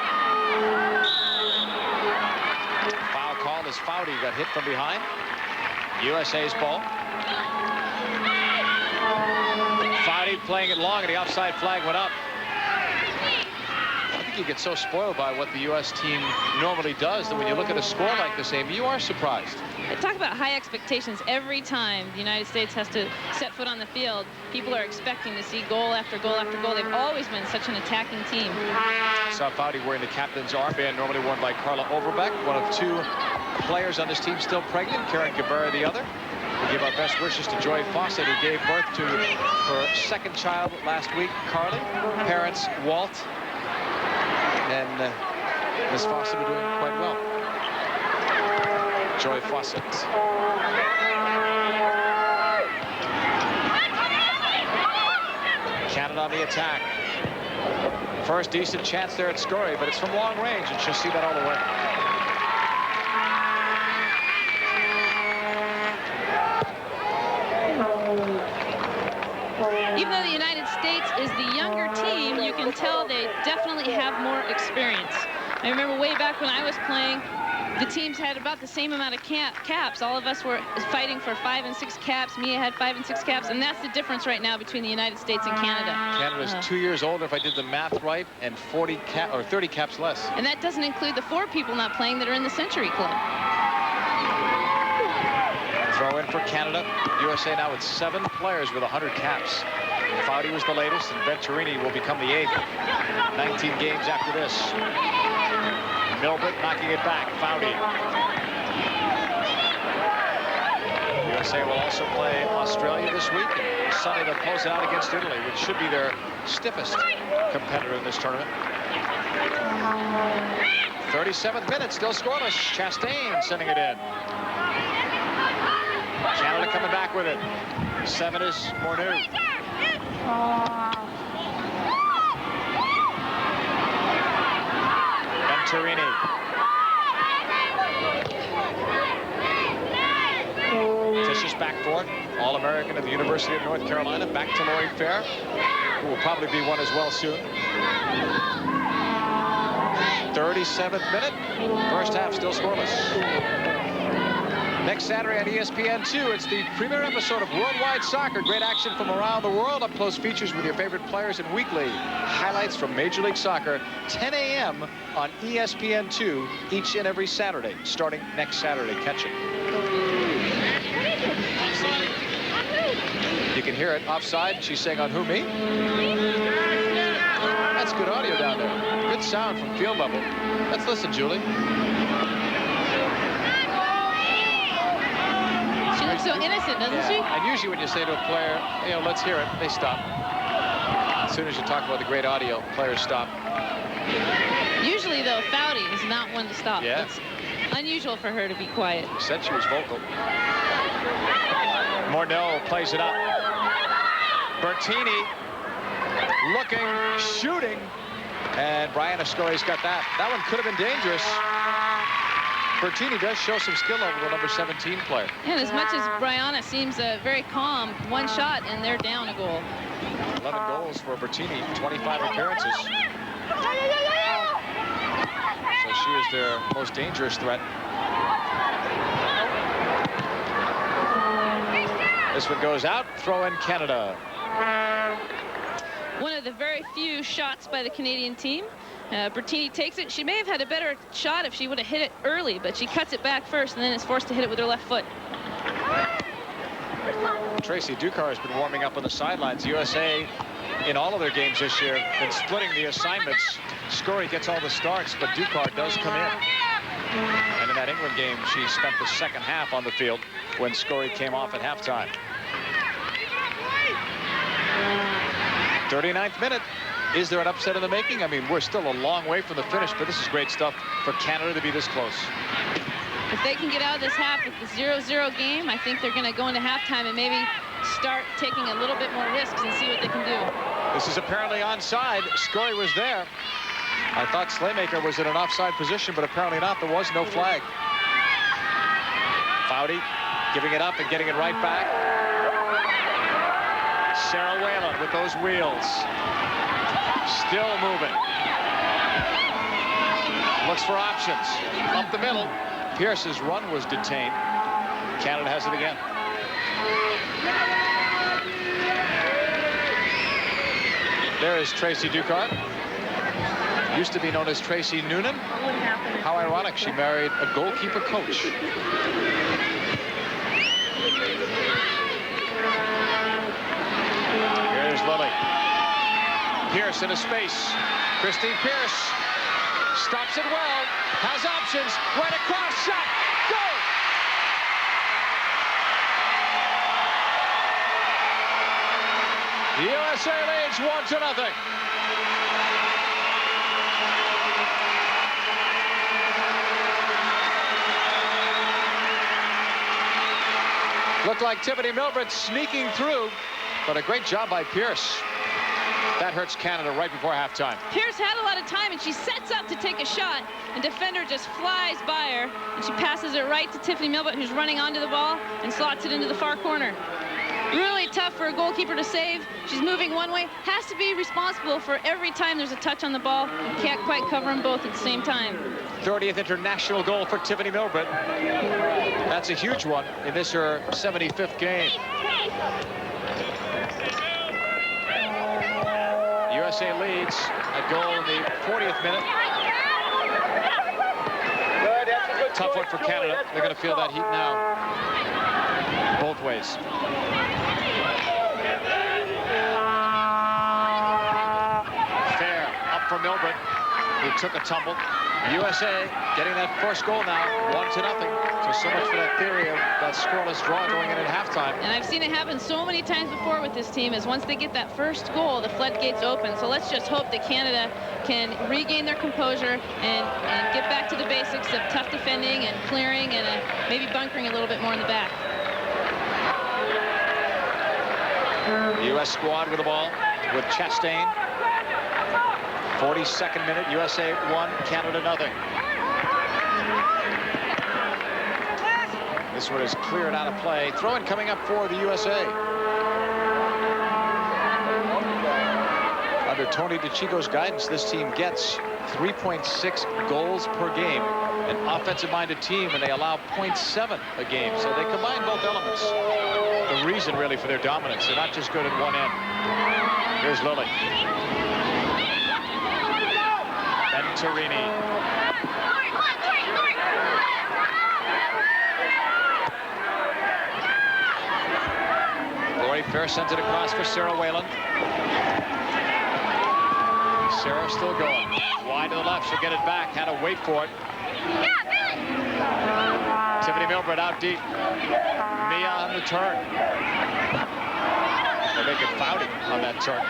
Foul called as Foudy got hit from behind. USA's ball. Foudy playing it long, and the offside flag went up. I think you get so spoiled by what the U.S. team normally does that when you look at a score like this, Amy, you are surprised. Talk about high expectations. Every time the United States has to set foot on the field, people are expecting to see goal after goal after goal. They've always been such an attacking team. Saw Foudy wearing the captain's armband, normally worn by Carla Overbeck, one of 2 players on this team still pregnant, Karen Gabera the other. We give our best wishes to Joy Fawcett, who gave birth to her 2nd child last week, Carly. Parents Walt and Ms. Fawcett are doing quite well. Joy Fawcett. Canada on the attack. First decent chance there at Scurry, but it's from long range, and she'll see that all the way. Even though the United States is the younger team, you can tell they definitely have more experience. I remember way back when I was playing, the teams had about the same amount of caps. All of us were fighting for 5 and 6 caps. Mia had 5 and 6 caps, and that's the difference right now between the United States and Canada. Canada's 2 years older, if I did the math right, and 30 caps less. And that doesn't include the 4 people not playing that are in the Century Club. Throw in for Canada. USA now with 7 players with 100 caps. Foudy was the latest, and Venturini will become the 8th. 19 games after this. Milbrett knocking it back. Foudy. USA will also play Australia this week. And Sunday they'll close it out against Italy, which should be their stiffest competitor in this tournament. 37th minute, still scoreless. Chastain sending it in. Canada coming back with it. 7 is Morneau. Venturini. Tisha's back for it. All-American at the University of North Carolina. Back to Lori Fair, who will probably be one as well soon. 37th minute. First half still scoreless. Next Saturday on ESPN2, it's the premiere episode of Worldwide Soccer. Great action from around the world. Up close features with your favorite players and weekly highlights from Major League Soccer. 10 a.m. on ESPN2 each and every Saturday, starting next Saturday. Catch it. You can hear it offside. She's saying on who, me? That's good audio down there. Good sound from field level. Let's listen, Julie. She looks so innocent, doesn't she? And usually when you say to a player, you know, let's hear it, they stop. As soon as you talk about the great audio, players stop. Usually, though, Foudy is not one to stop. Yeah. It's unusual for her to be quiet. Said she was vocal. Morneau plays it up. Burtini looking, shooting, and Brianna Scurry's got that. That one could have been dangerous. Burtini does show some skill over the number 17 player. And as much as Brianna seems very calm, one shot and they're down a goal. 11 goals for Burtini, 25 appearances. So she is their most dangerous threat. This one goes out, throw in Canada. One of the very few shots by the Canadian team. Burtini takes it. She may have had a better shot if she would have hit it early, but she cuts it back first and then is forced to hit it with her left foot. Tracy Ducar has been warming up on the sidelines. USA, in all of their games this year, been splitting the assignments. Scurry gets all the starts, but Ducar does come in. And in that England game, she spent the second half on the field when Scurry came off at halftime. 39th minute. Is there an upset in the making? I mean, we're still a long way from the finish, but this is great stuff for Canada to be this close. If they can get out of this half with the 0-0 game, I think they're going to go into halftime and maybe start taking a little bit more risks and see what they can do. This is apparently onside. Scurry was there. I thought Slaymaker was in an offside position, but apparently not. There was no flag. Foudy giving it up and getting it right back. Sarah Whalen with those wheels. Still moving. Looks for options. Up the middle. Pearce's run was detained. Canada has it again. There is Tracy Ducar. Used to be known as Tracy Noonan. How ironic, she married a goalkeeper coach. Here's Lilly. Pearce in a space. Christine Pearce stops it well. Has options. Right across. Shot. Goal. The USA leads 1-0. Looked like Tiffany Milbrett sneaking through, but a great job by Pearce. That hurts Canada right before halftime. Pearce had a lot of time, and she sets up to take a shot, and defender just flies by her, and she passes it right to Tiffany Milbrett, who's running onto the ball and slots it into the far corner. Really tough for a goalkeeper to save. She's moving one way, has to be responsible for every time there's a touch on the ball. You can't quite cover them both at the same time. 30th international goal for Tiffany Milbrett. That's a huge one in this her 75th game. USA leads a goal in the 40th minute. Tough one for Canada. They're going to feel that heat now. Both ways. Fair up for Milbrett, who took a tumble. USA getting that first goal now, 1-0. So much for that theory of that scoreless draw going in at halftime. And I've seen it happen so many times before with this team, is once they get that first goal, the floodgates open. So let's just hope that Canada can regain their composure and get back to the basics of tough defending and clearing and maybe bunkering a little bit more in the back. The U.S. squad with the ball with Chastain. 42nd minute, USA 1, Canada 0. This one is cleared out of play. Throw-in coming up for the USA. Under Tony DeCicco's guidance, this team gets 3.6 goals per game. An offensive-minded team, and they allow 0.7 a game. So they combine both elements. The reason, really, for their dominance. They're not just good at one end. Here's Lilly. Venturini. Pearce sent it across for Sarah Whalen. Sarah still going. Wide to the left. She'll get it back. Had to wait for it. Tiffany Milbrett out deep. Mia on the turn. They're making Foudy on that turn.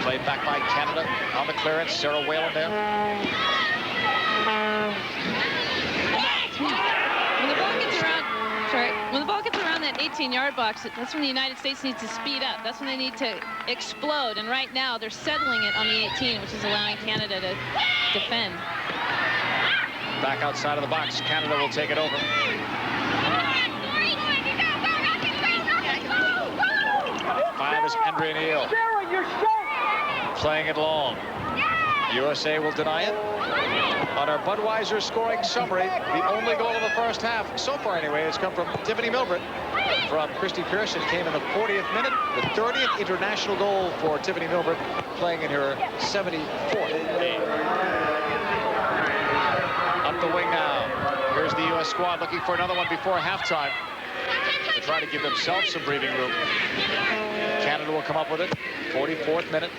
Played back by Canada on the clearance. Sarah Whalen there. When the ball gets around that 18-yard box, that's when the United States needs to speed up. That's when they need to explode. And right now, they're settling it on the 18, which is allowing Canada to defend. Back outside of the box. Canada will take it over. Five is Andrea Neal. Playing it long. USA will deny it. On our Budweiser scoring summary, the only goal of the first half, so far anyway, has come from Tiffany Milbrett. From Christy Pearce, it came in the 40th minute. The 30th international goal for Tiffany Milbrett, playing in her 74th game. Up the wing now. Here's the U.S. squad looking for another one before halftime. They're trying to give themselves some breathing room. Canada will come up with it. 44th minute.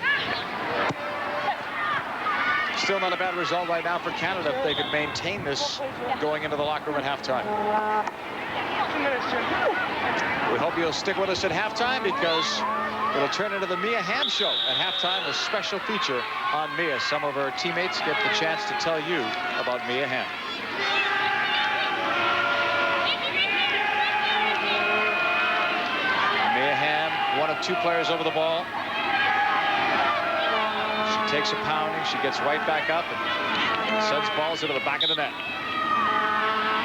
Still not a bad result right now for Canada if they could maintain this going into the locker room at halftime. We hope you'll stick with us at halftime because it'll turn into the Mia Hamm show at halftime, a special feature on Mia. Some of her teammates get the chance to tell you about Mia Hamm. Mia Hamm, one of two players over the ball. Takes a pounding. She gets right back up and sends balls into the back of the net.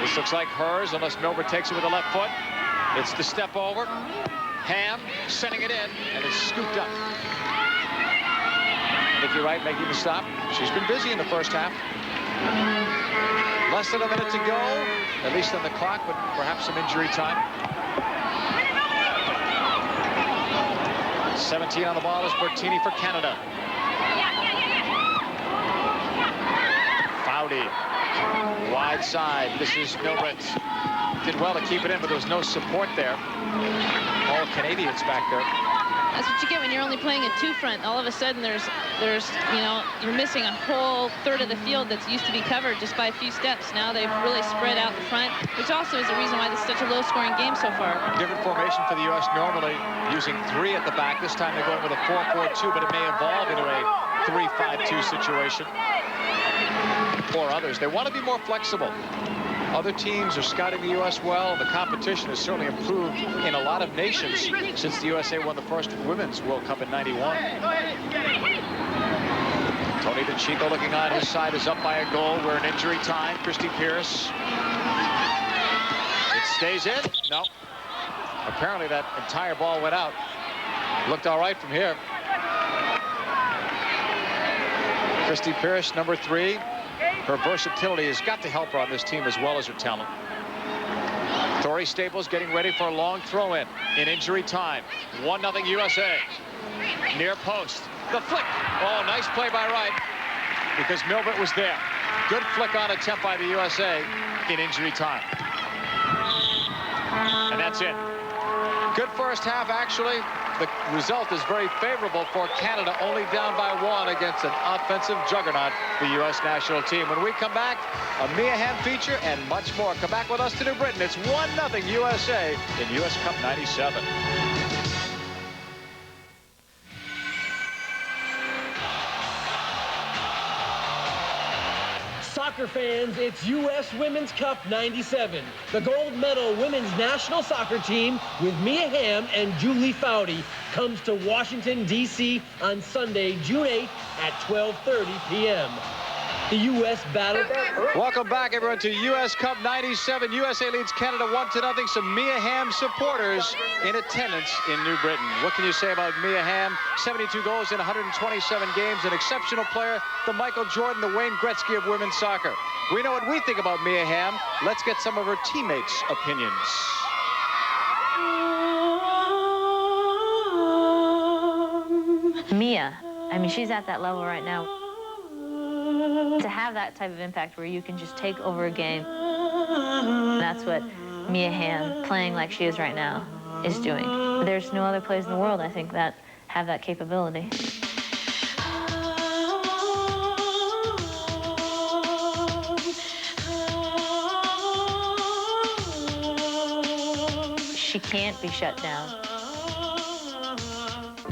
This looks like hers unless Milbrett takes it with the left foot. It's the step over. Hamm sending it in, and it's scooped up. Nikki Wright making the stop. She's been busy in the first half. Less than a minute to go, at least on the clock, but perhaps some injury time. 17 on the ball is Burtini for Canada. Foudy, wide side. This is Milbrett. Did well to keep it in, but there was no support there. All Canadians back there. That's what you get when you're only playing a two-front. All of a sudden, there's you know, you're missing a whole third of the field that's used to be covered just by a few steps. Now they've really spread out the front, which also is the reason why this is such a low-scoring game so far. Different formation for the U.S. normally using three at the back. This time they're going with a 4-4-2, but it may evolve into a 3-5-2 situation. For others, they want to be more flexible. Other teams are scouting the U.S. well. The competition has certainly improved in a lot of nations since the USA won the first Women's World Cup in '91. Tony DeCicco looking on his side is up by a goal. We're in injury time. Christy Pearce. It stays in. No. Apparently that entire ball went out. Looked all right from here. Christy Pearce, number 3. Her versatility has got to help her on this team as well as her talent. Tori Staples getting ready for a long throw-in injury time. 1-0 USA. Near post. The flick. Oh, nice play by Wright because Milbrett was there. Good flick on attempt by the USA in injury time. And that's it. Good first half, actually. The result is very favorable for Canada, only down by 1 against an offensive juggernaut, the U.S. national team. When we come back, a Mia Hamm feature and much more. Come back with us to New Britain. It's 1-0 USA in U.S. Cup 97. Soccer fans, it's U.S. Women's Cup 97. The gold medal women's national soccer team with Mia Hamm and Julie Foudy comes to Washington, D.C. on Sunday, June 8th at 12:30 p.m. the U.S. battle. Welcome back, everyone, to U.S. Cup 97. USA leads Canada 1-0. Some Mia Hamm supporters in attendance in New Britain. What can you say about Mia Hamm? 72 goals in 127 games, an exceptional player, the Michael Jordan, the Wayne Gretzky of women's soccer. We know what we think about Mia Hamm. Let's get some of her teammates' opinions. Mia, I mean, she's at that level right now. To have that type of impact where you can just take over a game, that's what Mia Hamm, playing like she is right now, is doing. There's no other players in the world, I think, that have that capability. She can't be shut down.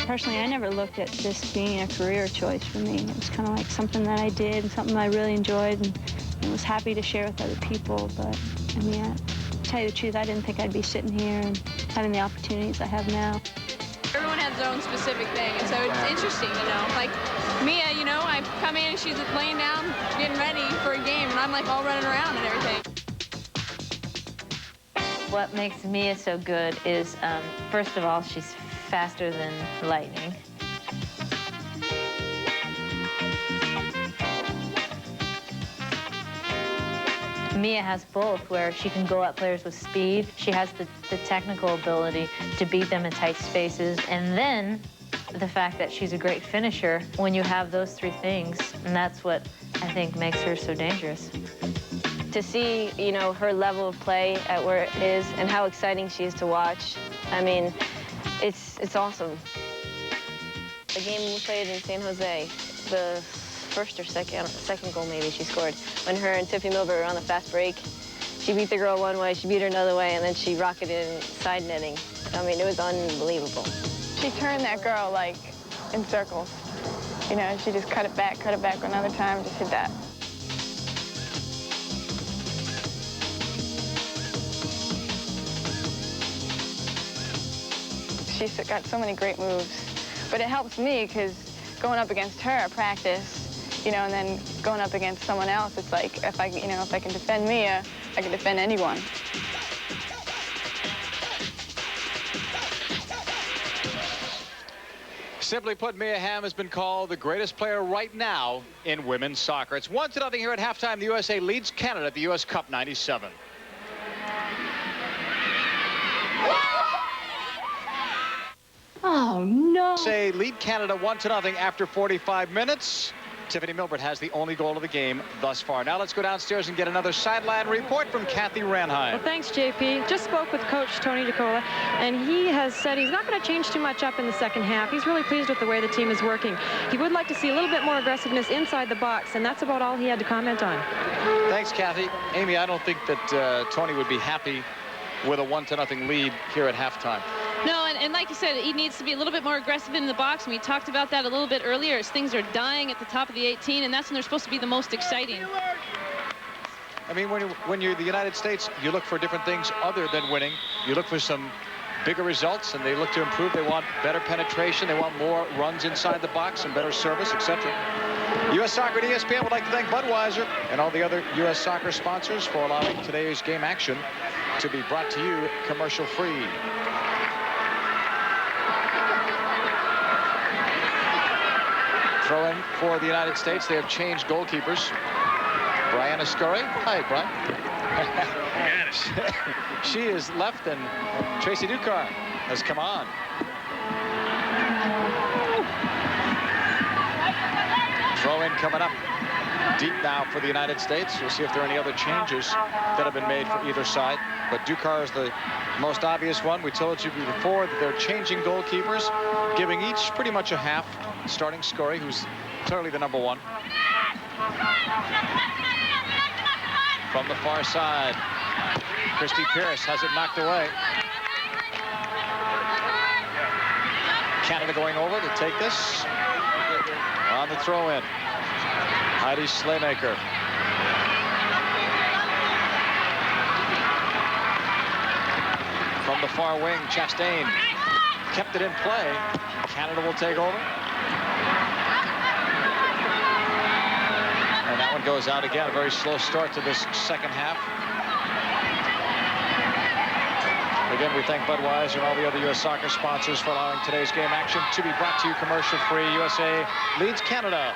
Personally, I never looked at this being a career choice for me. It was kind of like something that I did and something I really enjoyed and was happy to share with other people. But, I mean, to tell you the truth, I didn't think I'd be sitting here and having the opportunities I have now. Everyone has their own specific thing, and so it's interesting, you know. Like Mia, you know, I come in and she's laying down, getting ready for a game, and I'm like all running around and everything. What makes Mia so good is, first of all, she's faster than lightning. Mia has both, where she can go at players with speed. She has the technical ability to beat them in tight spaces. And then the fact that she's a great finisher, when you have those three things, and that's what I think makes her so dangerous. To see, you know, her level of play at where it is and how exciting she is to watch, I mean, it's awesome. The game we played in San Jose, the first or second goal maybe she scored, when her and Tiffany Milbrett were on the fast break. She beat the girl one way, she beat her another way, and then she rocketed in side netting. I mean, it was unbelievable. She turned that girl, like, in circles. You know, she just cut it back another time, just hit that. She's got so many great moves. But it helps me because going up against her at practice, you know, and then going up against someone else, it's like if I can defend Mia, I can defend anyone. Simply put, Mia Hamm has been called the greatest player right now in women's soccer. It's 1-0 here at halftime. The USA leads Canada at the US Cup 97. Oh, no. Say lead Canada 1-0 after 45 minutes. Tiffany Milbrett has the only goal of the game thus far. Now let's go downstairs and get another sideline report from Kathy Ranheim. Well, thanks, JP. Just spoke with Coach Tony Ducar, and he has said he's not going to change too much up in the second half. He's really pleased with the way the team is working. He would like to see a little bit more aggressiveness inside the box, and that's about all he had to comment on. Thanks, Kathy. Amy, I don't think that Tony would be happy with a 1-0 lead here at halftime. No, and like you said, he needs to be a little bit more aggressive in the box, and we talked about that a little bit earlier as things are dying at the top of the 18, and that's when they're supposed to be the most exciting. I mean, when you're the United States, you look for different things other than winning. You look for some bigger results, and they look to improve. They want better penetration. They want more runs inside the box and better service, etc. U.S. Soccer and ESPN would like to thank Budweiser and all the other U.S. Soccer sponsors for allowing today's game action to be brought to you commercial-free. Throw in for the United States. They have changed goalkeepers. Brianna Scurry. Hi, Brian. She is left, and Tracy Ducar has come on. Throw in coming up deep now for the United States. We'll see if there are any other changes that have been made for either side. But Ducar is the most obvious one. We told you before that they're changing goalkeepers, giving each pretty much a half. Starting Scurry, who's clearly the number one. From the far side, Pearce has it knocked away. Canada going over to take this. On the throw-in, Slaymaker. From the far wing, Chastain kept it in play. Canada will take over. And that one goes out again. A very slow start to this second half. Again, we thank Budweiser and all the other U.S. soccer sponsors for allowing today's game action to be brought to you commercial-free. USA leads Canada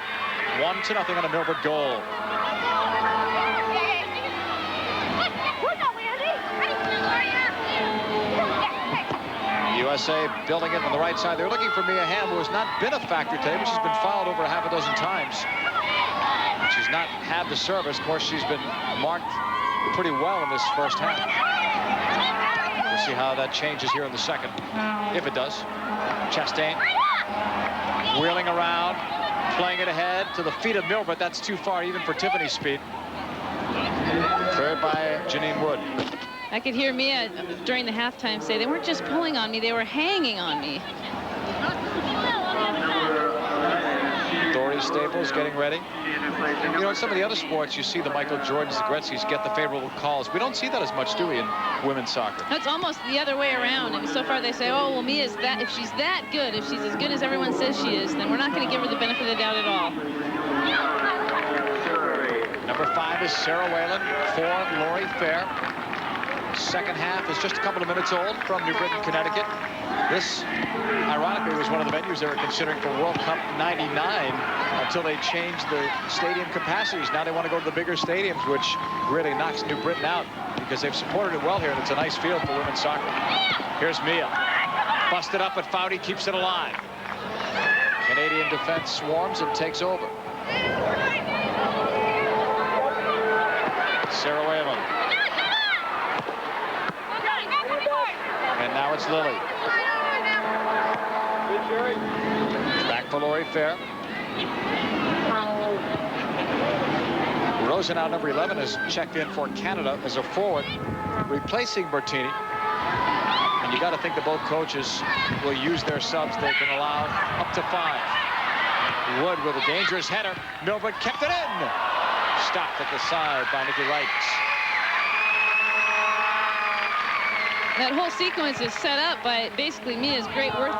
1-0 on a Milbrett goal. USA building it on the right side. They're looking for Mia Hamm, who has not been a factor today, but she's been fouled over half a dozen times. She's not had the service. Of course, she's been marked pretty well in this first half. We'll see how that changes here in the second, if it does. Chastain wheeling around, playing it ahead to the feet of Milbrett. That's too far, even for Tiffany's speed. Cleared by Janine Wood. I could hear Mia during the halftime say they weren't just pulling on me, they were hanging on me. Dory Staples getting ready. You know, in some of the other sports, you see the Michael Jordans, the Gretzkys get the favorable calls. We don't see that as much, do we, in women's soccer? No, it's almost the other way around. And so far they say, oh, well, Mia's that, if she's that good, if she's as good as everyone says she is, then we're not going to give her the benefit of the doubt at all. Number 5 is Sarah Whalen for Lori Fair. Second half is just a couple of minutes old from New Britain, Connecticut. This, ironically, was one of the venues they were considering for World Cup '99 until they changed the stadium capacities. Now they want to go to the bigger stadiums, which really knocks New Britain out because they've supported it well here, and it's a nice field for women's soccer. Here's Mia. Busted up, but Foudy keeps it alive. Canadian defense swarms and takes over. Sarah Whalen. And now it's Lilly. Back for Lori Fair. Rosenow, number 11, has checked in for Canada as a forward, replacing Burtini. And you got to think that both coaches will use their subs. They can allow up to 5. Wood with a dangerous header. Milbrett kept it in. Stopped at the side by Nikki Wright. That whole sequence is set up by basically Mia's great work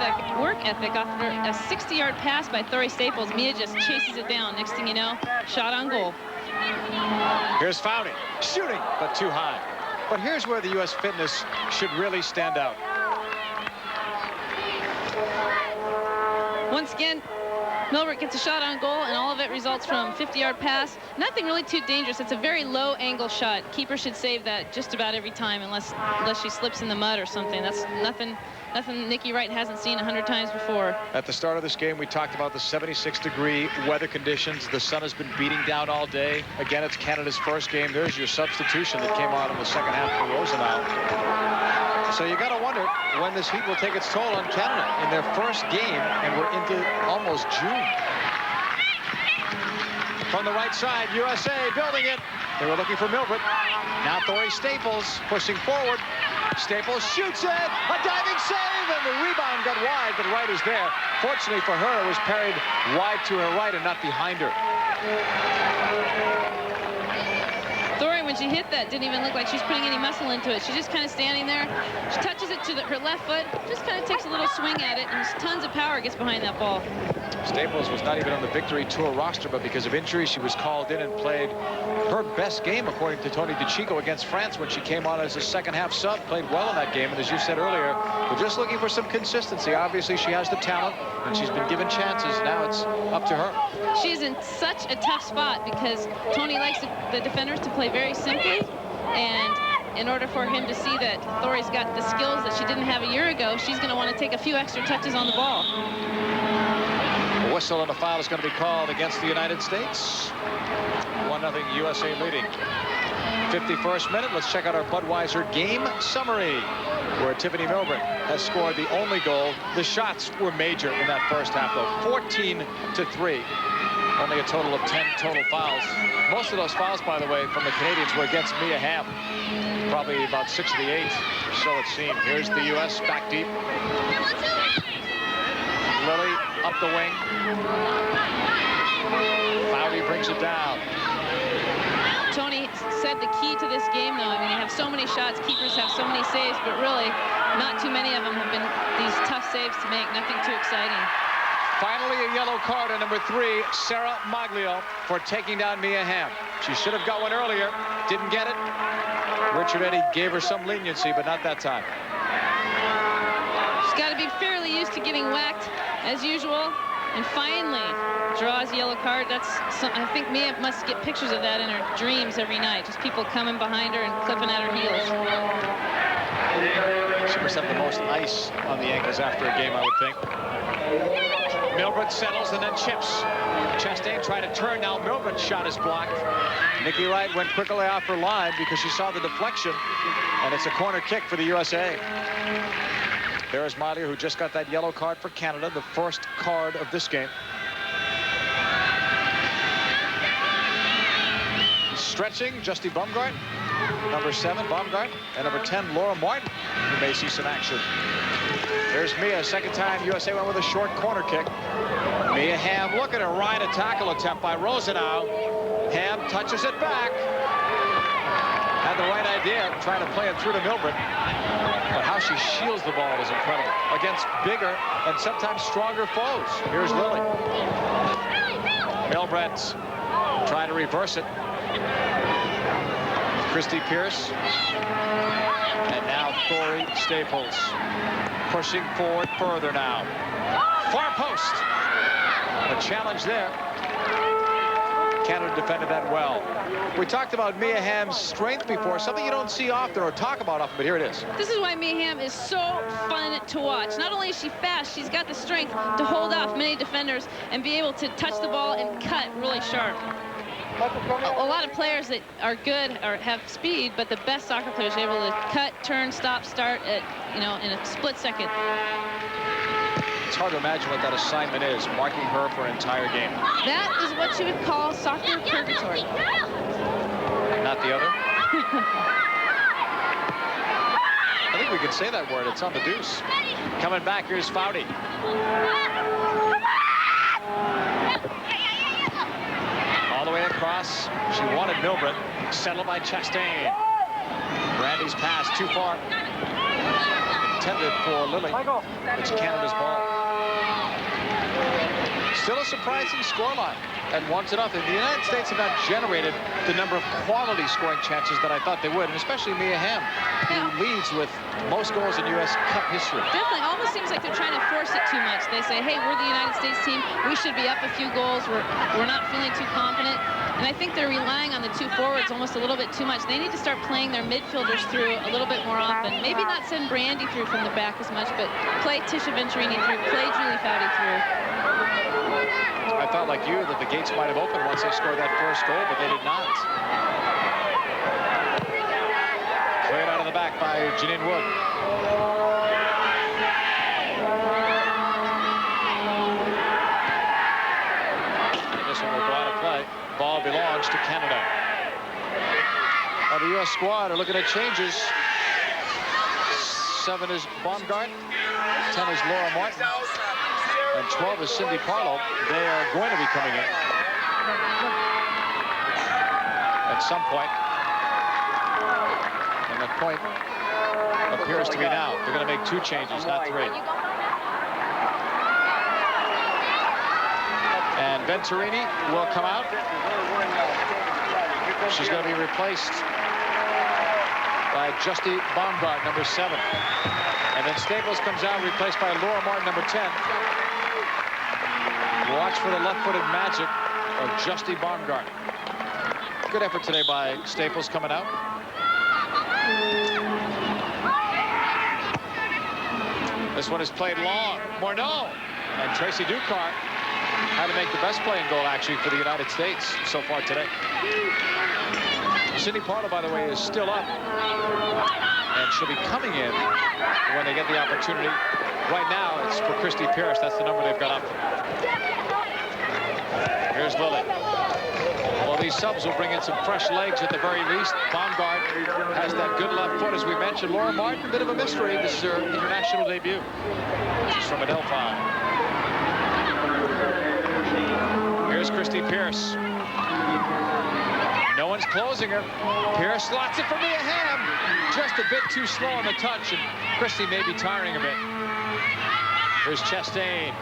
ethic. After a 60-yard pass by Dory Staples, Mia just chases it down. Next thing you know, shot on goal. Here's Foudy, shooting, but too high. But here's where the U.S. fitness should really stand out. Once again, Milbrett gets a shot on goal, and all of it results from a 50-yard pass. Nothing really too dangerous. It's a very low-angle shot. Keeper should save that just about every time, unless she slips in the mud or something. That's nothing Nikki Wright hasn't seen 100 times before. At the start of this game, we talked about the 76-degree weather conditions. The sun has been beating down all day. Again, it's Canada's first game. There's your substitution that came out in the second half for Rosenow. So you got to wonder when this heat will take its toll on Canada in their first game, and we're into almost June. From the right side, USA building it. They were looking for Milbrett. Now Dory Staples pushing forward. Staples shoots it, a diving save, and the rebound got wide, but Wright is there. Fortunately for her, it was parried wide to her right and not behind her. Dory, when she hit that, didn't even look like she's putting any muscle into it. She's just kind of standing there. She touches it to her left foot, just kind of takes a little swing at it, and tons of power gets behind that ball. Staples was not even on the Victory Tour roster, but because of injury, she was called in and played her best game, according to Tony DiCicco, against France when she came on as a second-half sub. Played well in that game, and as you said earlier, we're just looking for some consistency. Obviously, she has the talent, and she's been given chances. Now it's up to her. She's in such a tough spot because Tony likes the defenders to play very simply, and in order for him to see that Dory's got the skills that she didn't have a year ago, she's going to want to take a few extra touches on the ball. A whistle and a foul is going to be called against the United States. 1-0 USA leading. 51st minute. Let's check out our Budweiser game summary, where Tiffany Milbrett has scored the only goal. The shots were major in that first half, though. 14-3. Only a total of 10 total fouls. Most of those fouls, by the way, from the Canadians were against Mia Hamm. Probably about 6 of the 8, so it seemed. Here's the U.S. back deep. Lilly up the wing. Foudy brings it down. Tony said the key to this game, though, I mean, you have so many shots, keepers have so many saves, but really not too many of them have been these tough saves to make. Nothing too exciting. Finally, a yellow card on number 3, Sarah Maglio, for taking down Mia Hamm. She should have got one earlier. Didn't get it. Richard Eddy gave her some leniency, but not that time. She's got to be fairly used to getting whacked, as usual. And finally, draws a yellow card. I think Mia must get pictures of that in her dreams every night. Just people coming behind her and clipping at her heels. She must have the most ice on the ankles after a game, I would think. Milbrett settles and then chips. Chastain tried to turn. Now Milbrett's shot is blocked. Nikki Wright went quickly off her line because she saw the deflection, and it's a corner kick for the USA. There's Maglio, who just got that yellow card for Canada, the first card of this game. Stretching, Justy Baumgardt. Number 7, Baumgardt. And number 10, Laura Martin, who may see some action. There's Mia, second time USA went with a short corner kick. Mia Hamm, look at her ride a tackle attempt by Rosenow. Hamm touches it back. Had the right idea, trying to play it through to Milbrett. But how she shields the ball is incredible against bigger and sometimes stronger foes. Here's Lilly. Milbrett trying to reverse it. Pearce. And now Thorey Staples pushing forward further now. Far post. A challenge there. Canada defended that well. We talked about Mia Hamm's strength before, something you don't see often or talk about often, but here it is. This is why Mia Hamm is so fun to watch. Not only is she fast, she's got the strength to hold off many defenders and be able to touch the ball and cut really sharp. A lot of players that are good or have speed, but the best soccer players are able to cut, turn, stop, start at, in a split second. It's hard to imagine what that assignment is, marking her for an entire game. That is what you would call soccer purgatory. Not the other? I think we could say that word. It's on the deuce. Coming back, here's Foudy. All the way across. She wanted Milbrett. Settled by Chastain. Brandy's pass too far. Intended for Lilly. It's Canada's ball. Still a surprising scoreline at 1-0. The United States have not generated the number of quality scoring chances that I thought they would, and especially Mia Hamm, who leads with most goals in U.S. Cup history. Definitely. Almost seems like they're trying to force it too much. They say, hey, we're the United States team. We should be up a few goals. We're not feeling too confident. And I think they're relying on the 2 forwards almost a little bit too much. They need to start playing their midfielders through a little bit more often. Maybe not send Brandy through from the back as much, but play Tisha Venturini through, play Julie Foudy through. I thought, like you, that the gates might have opened once they scored that first goal, but they did not. Cleared out of the back by Janine Wood. This one will go out of play. Ball belongs to Canada. Now the U.S. squad are looking at changes. 7 is Baumgardt. 10 is Laura Martin. And 12 is Cindy Parlow. They are going to be coming in at some point. And that point appears to be now. They're going to make 2 changes, not 3. And Venturini will come out. She's going to be replaced by Justy Baumgardt, number 7. And then Staples comes out, replaced by Laura Martin, number 10. Watch for the left-footed magic of Justy Baumgardt. Good effort today by Staples coming out. This one is played long. Morneau and Tracy Ducar had to make the best play in goal, actually, for the United States so far today. Cindy Parlow, by the way, is still up. And she'll be coming in when they get the opportunity. Right now, it's for Pearce. That's the number they've got up. Here's Lilly. Well, these subs will bring in some fresh legs at the very least. Baumgardt has that good left foot, as we mentioned. Laura Martin, a bit of a mystery. This is her international debut. She's from Adelphi. Here's Pearce. No one's closing her. Pearce slots it for Mia Hamm. Just a bit too slow on the touch, and Christie may be tiring a bit. Here's Chastain.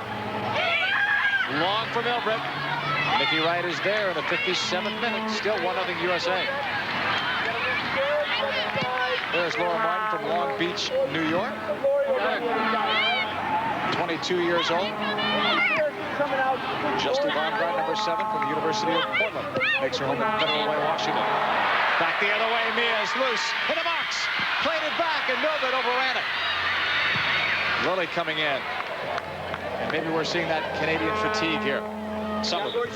Long for Milbrett. Mickey Wright is there in the 57th minute. Still 1-0 USA. There's Laura Martin from Long Beach, New York. 22 years old. Justy Baumgardt, number 7 from the University of Portland. Makes her home in Federal Way, Washington. Back the other way, Mia's loose. In the box. Played it back, and Milbrett overran it. Lilly coming in. And maybe we're seeing that Canadian fatigue here. Some of it.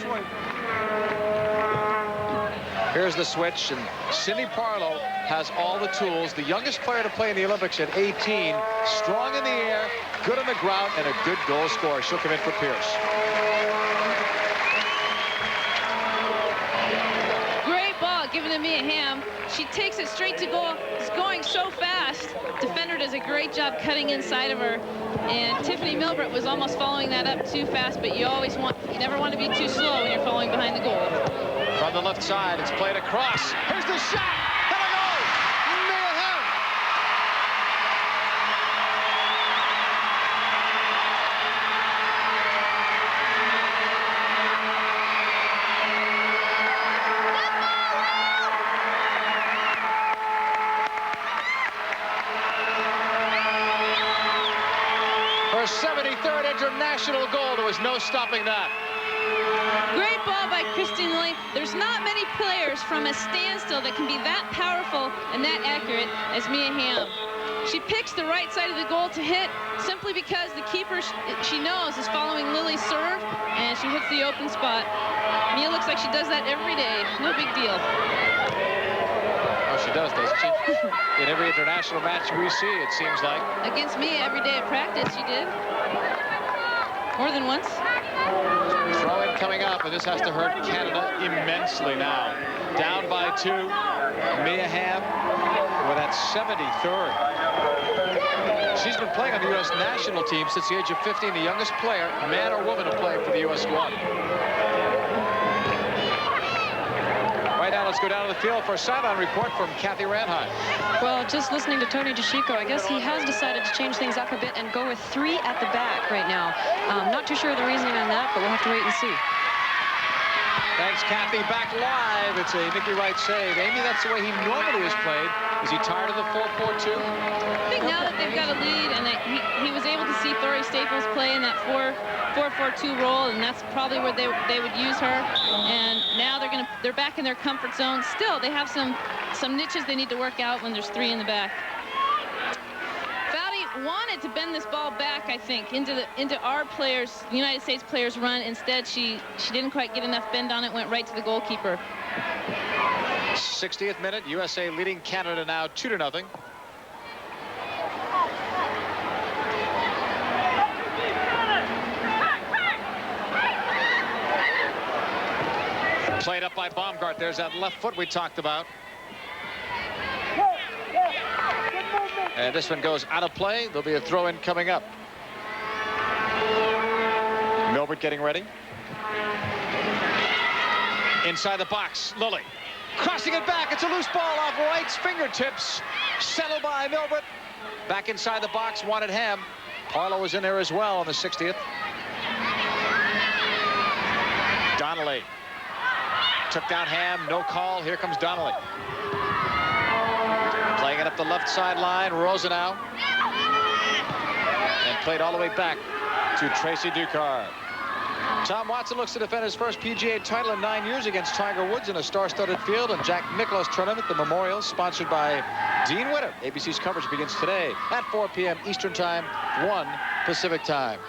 Here's the switch, and Cindy Parlow has all the tools. The youngest player to play in the Olympics at 18. Strong in the air, good on the ground, and a good goal scorer. She'll come in for Pearce. Great ball given to Mia Hamm. She takes it straight to goal. It's going so fast. Defender does a great job cutting inside of her. And Tiffany Milbrett was almost following that up too fast, but you never want to be too slow when you're following behind the goal. From the left side, it's played across. Here's the shot. And a goal. Mia Hamm. Her 73rd international goal. There was no stopping that. Great ball by Christine Lilly. There's not many players from a standstill that can be that powerful and that accurate as Mia Hamm. She picks the right side of the goal to hit simply because the keeper she knows is following Lilly's serve, and she hits the open spot. Mia looks like she does that every day. No big deal. Oh, she does, doesn't she? In every international match we see, it seems like. Against Mia every day at practice, she did. More than once. Throw-in coming up, and this has to hurt Canada immensely now. Down by 2. Mia Hamm with that 73rd. She's been playing on the U.S. national team since the age of 15, the youngest player, man or woman, to play for the U.S. squad. Right now, let's go down to the field for a sideline report from Kathy Ranheim. Well, just listening to Tony DeChico, I guess he has decided to change things up a bit and go with 3 at the back right now. Not too sure of the reasoning on that, but we'll have to wait and see. Thanks, Kathy. Back live. It's a Mickey Wright save. Amy, that's the way he normally has played. Is he tired of the 4-4-2? I think now that they've got a lead and that he was able to see Thori Staples play in that 4-4-2 role, and that's probably where they would use her. And now they're back in their comfort zone. Still, they have some niches they need to work out when there's 3 in the back. Foudy wanted to bend this ball back, I think, into our players, the United States players' run. Instead, she didn't quite get enough bend on it, went right to the goalkeeper. 60th minute, USA leading Canada now 2-0. Played up by Baumgardt. There's that left foot we talked about. And this one goes out of play. There'll be a throw-in coming up. Milbrett getting ready. Inside the box, Lilly. Crossing it back. It's a loose ball off Wright's fingertips. Settled by Milbrett. Back inside the box, wanted Hamm. Parlow was in there as well on the 60th. Donnelly. Took down Hamm, no call. Here comes Donnelly. Playing it up the left sideline, Rosenow. And played all the way back to Tracy Ducar. Tom Watson looks to defend his first PGA title in 9 years against Tiger Woods in a star-studded field and Jack Nicklaus tournament, the Memorial, sponsored by Dean Witter. ABC's coverage begins today at 4 p.m. Eastern Time, 1 Pacific Time.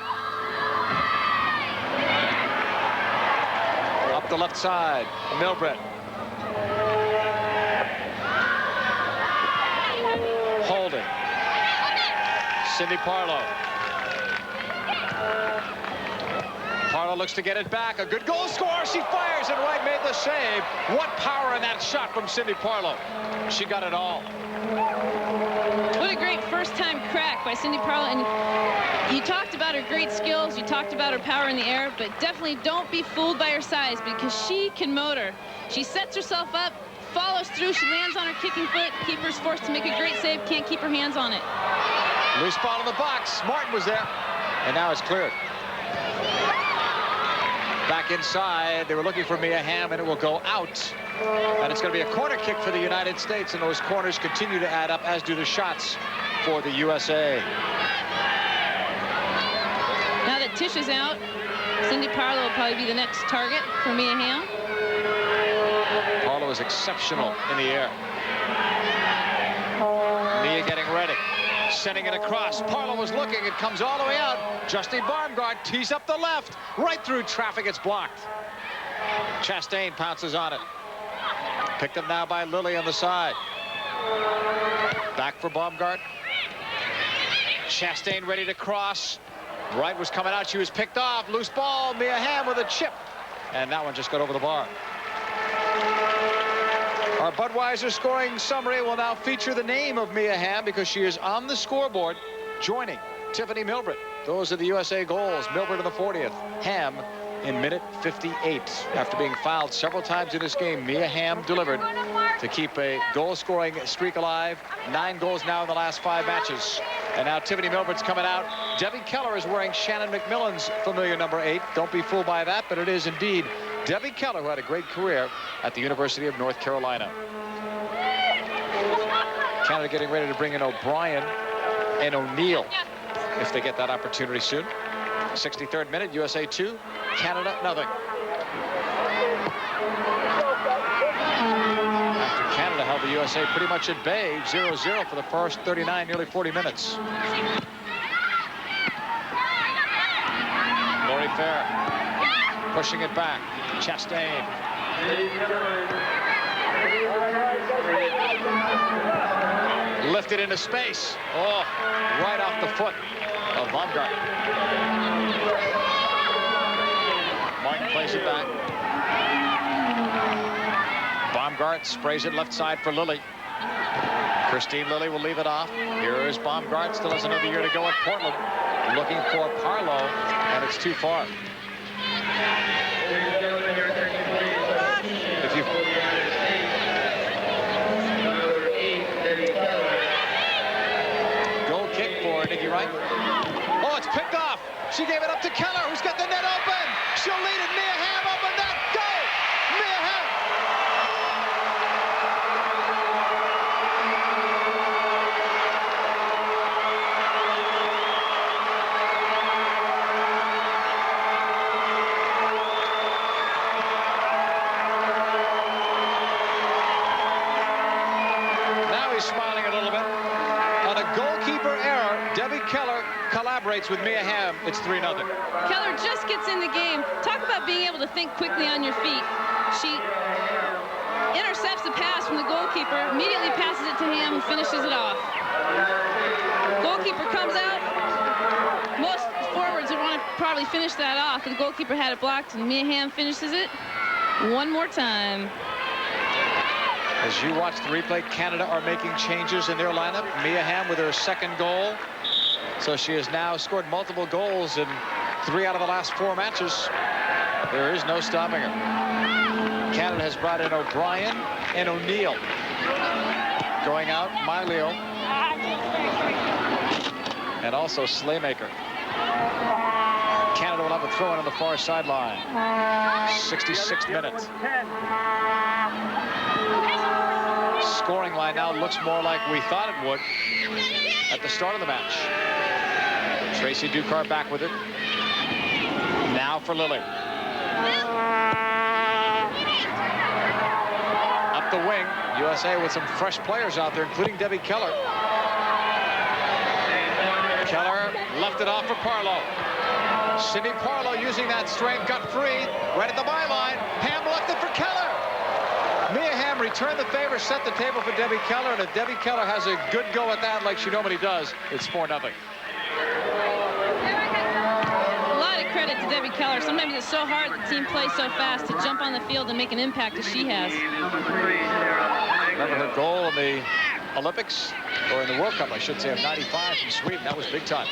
Up the left side, Milbrett. Holding. Cindy Parlow. Parlow looks to get it back. A good goal score. She fires, and Wright made the save. What power in that shot from Cindy Parlow. She got it all. What a great first-time crack by Cindy Parlow. And you talked about her great skills. You talked about her power in the air, but definitely don't be fooled by her size because she can motor. She sets herself up, follows through. She lands on her kicking foot. Keeper's forced to make a great save. Can't keep her hands on it. Loose ball in the box. Martin was there, and now it's cleared. Back inside. They were looking for Mia Hamm, and it will go out. And it's going to be a corner kick for the United States, and those corners continue to add up, as do the shots for the USA. Now that Tish is out, Cindy Parlow will probably be the next target for Mia Hamm. Parlow is exceptional in the air. Mia getting ready. Sending it across. Parlow was looking. It comes all the way out. Justine Baumgardt tees up the left. Right through traffic. It's blocked. Chastain pounces on it. Picked up now by Lilly on the side. Back for Baumgardt. Chastain ready to cross. Wright was coming out. She was picked off. Loose ball. Mia Hamm with a chip. And that one just got over the bar. Our Budweiser scoring summary will now feature the name of Mia Hamm because she is on the scoreboard, joining Tiffany Milbrett. Those are the USA goals. Milbrett in the 40th. Hamm in minute 58. After being fouled several times in this game, Mia Hamm delivered to keep a goal-scoring streak alive. 9 goals now in the last 5 matches. And now Tiffany Milbrett's coming out. Debbie Keller is wearing Shannon McMillan's familiar number 8. Don't be fooled by that, but it is indeed Debbie Keller, who had a great career at the University of North Carolina. Canada getting ready to bring in O'Brien and O'Neill if they get that opportunity soon. 63rd minute, USA 2, Canada nothing. After Canada held the USA pretty much at bay, 0-0 for the first 39, nearly 40 minutes. Lori Fair pushing it back. Chastain. Lifted into space. Oh, right off the foot of Baumgardt. Martin plays it back. Baumgardt sprays it left side for Lilly. Christine Lilly will leave it off. Here is Baumgardt. Still has another year to go at Portland. Looking for Parlow, and it's too far. If you goal kick for Nikki Wright. Oh, it's picked off. She gave it up to Keller, who's got the net open. She'll lead it. Mia Hamm open net. Go! Mia Hamm. Smiling a little bit. On a goalkeeper error, Debbie Keller collaborates with Mia Hamm. It's 3-0. Keller just gets in the game. Talk about being able to think quickly on your feet. She intercepts the pass from the goalkeeper, immediately passes it to Hamm and finishes it off. Goalkeeper comes out. Most forwards would want to probably finish that off, but the goalkeeper had it blocked, and Mia Hamm finishes it one more time. As you watch the replay, Canada are making changes in their lineup. Mia Hamm with her 2nd goal. So she has now scored multiple goals in 3 out of the last 4 matches. There is no stopping her. Canada has brought in O'Brien and O'Neill. Going out, Maglio. And also Slaymaker. Canada will have a throw-in on the far sideline. 66th minute. Scoring line now looks more like we thought it would at the start of the match. Tracy Ducar back with it. Now for Lilly. Up the wing, USA with some fresh players out there, including Debbie Keller. Keller left it off for Parlow. Cindy Parlow using that strength, got free, right at the byline. Hamm left it for Keller. Mia Hamm returned the favor, set the table for Debbie Keller, and if Debbie Keller has a good go at that like she normally does, it's 4-0. A lot of credit to Debbie Keller. Sometimes it's so hard the team plays so fast to jump on the field and make an impact as she has. Remember her goal in the Olympics, or in the World Cup, I should say, of '95 from Sweden. That was big time.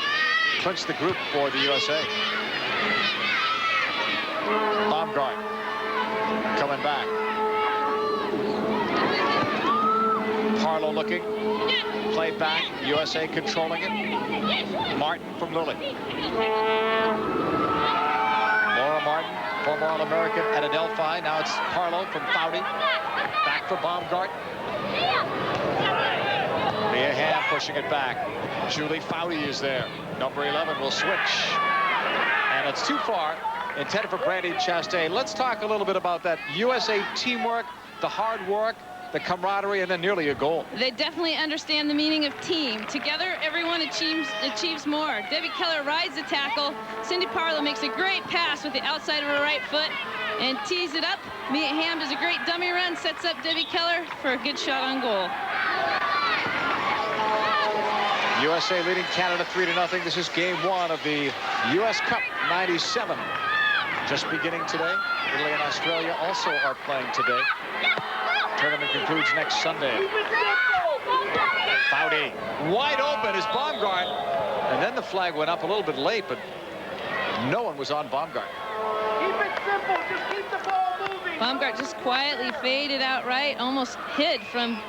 Clinched the group for the USA. Baumgardt coming back. Parlow looking, played back, USA controlling it. Martin from Lilly. Laura Martin Former All-American at Adelphi. Now it's Parlow from Foudy. Back for Baumgardt. Mia Hamm pushing it back. Julie Foudy is there. Number 11 will switch. And it's too far. Intended for Brandy Chastain. Let's talk a little bit about that USA teamwork, the hard work, the camaraderie, and then nearly a goal. They definitely understand the meaning of team. Together, everyone achieves more. Debbie Keller rides the tackle. Cindy Parlow makes a great pass with the outside of her right foot and tees it up. Mia Hamm does a great dummy run, sets up Debbie Keller for a good shot on goal. USA leading Canada 3-0. This is game 1 of the US Cup 97. Just beginning today. Italy and Australia also are playing today. Tournament concludes next Sunday. Foudy wide open is Baumgardt, and then the flag went up a little bit late, but no one was on Baumgardt. Keep it simple. Just keep the ball moving. Baumgardt just quietly faded out right, almost hid from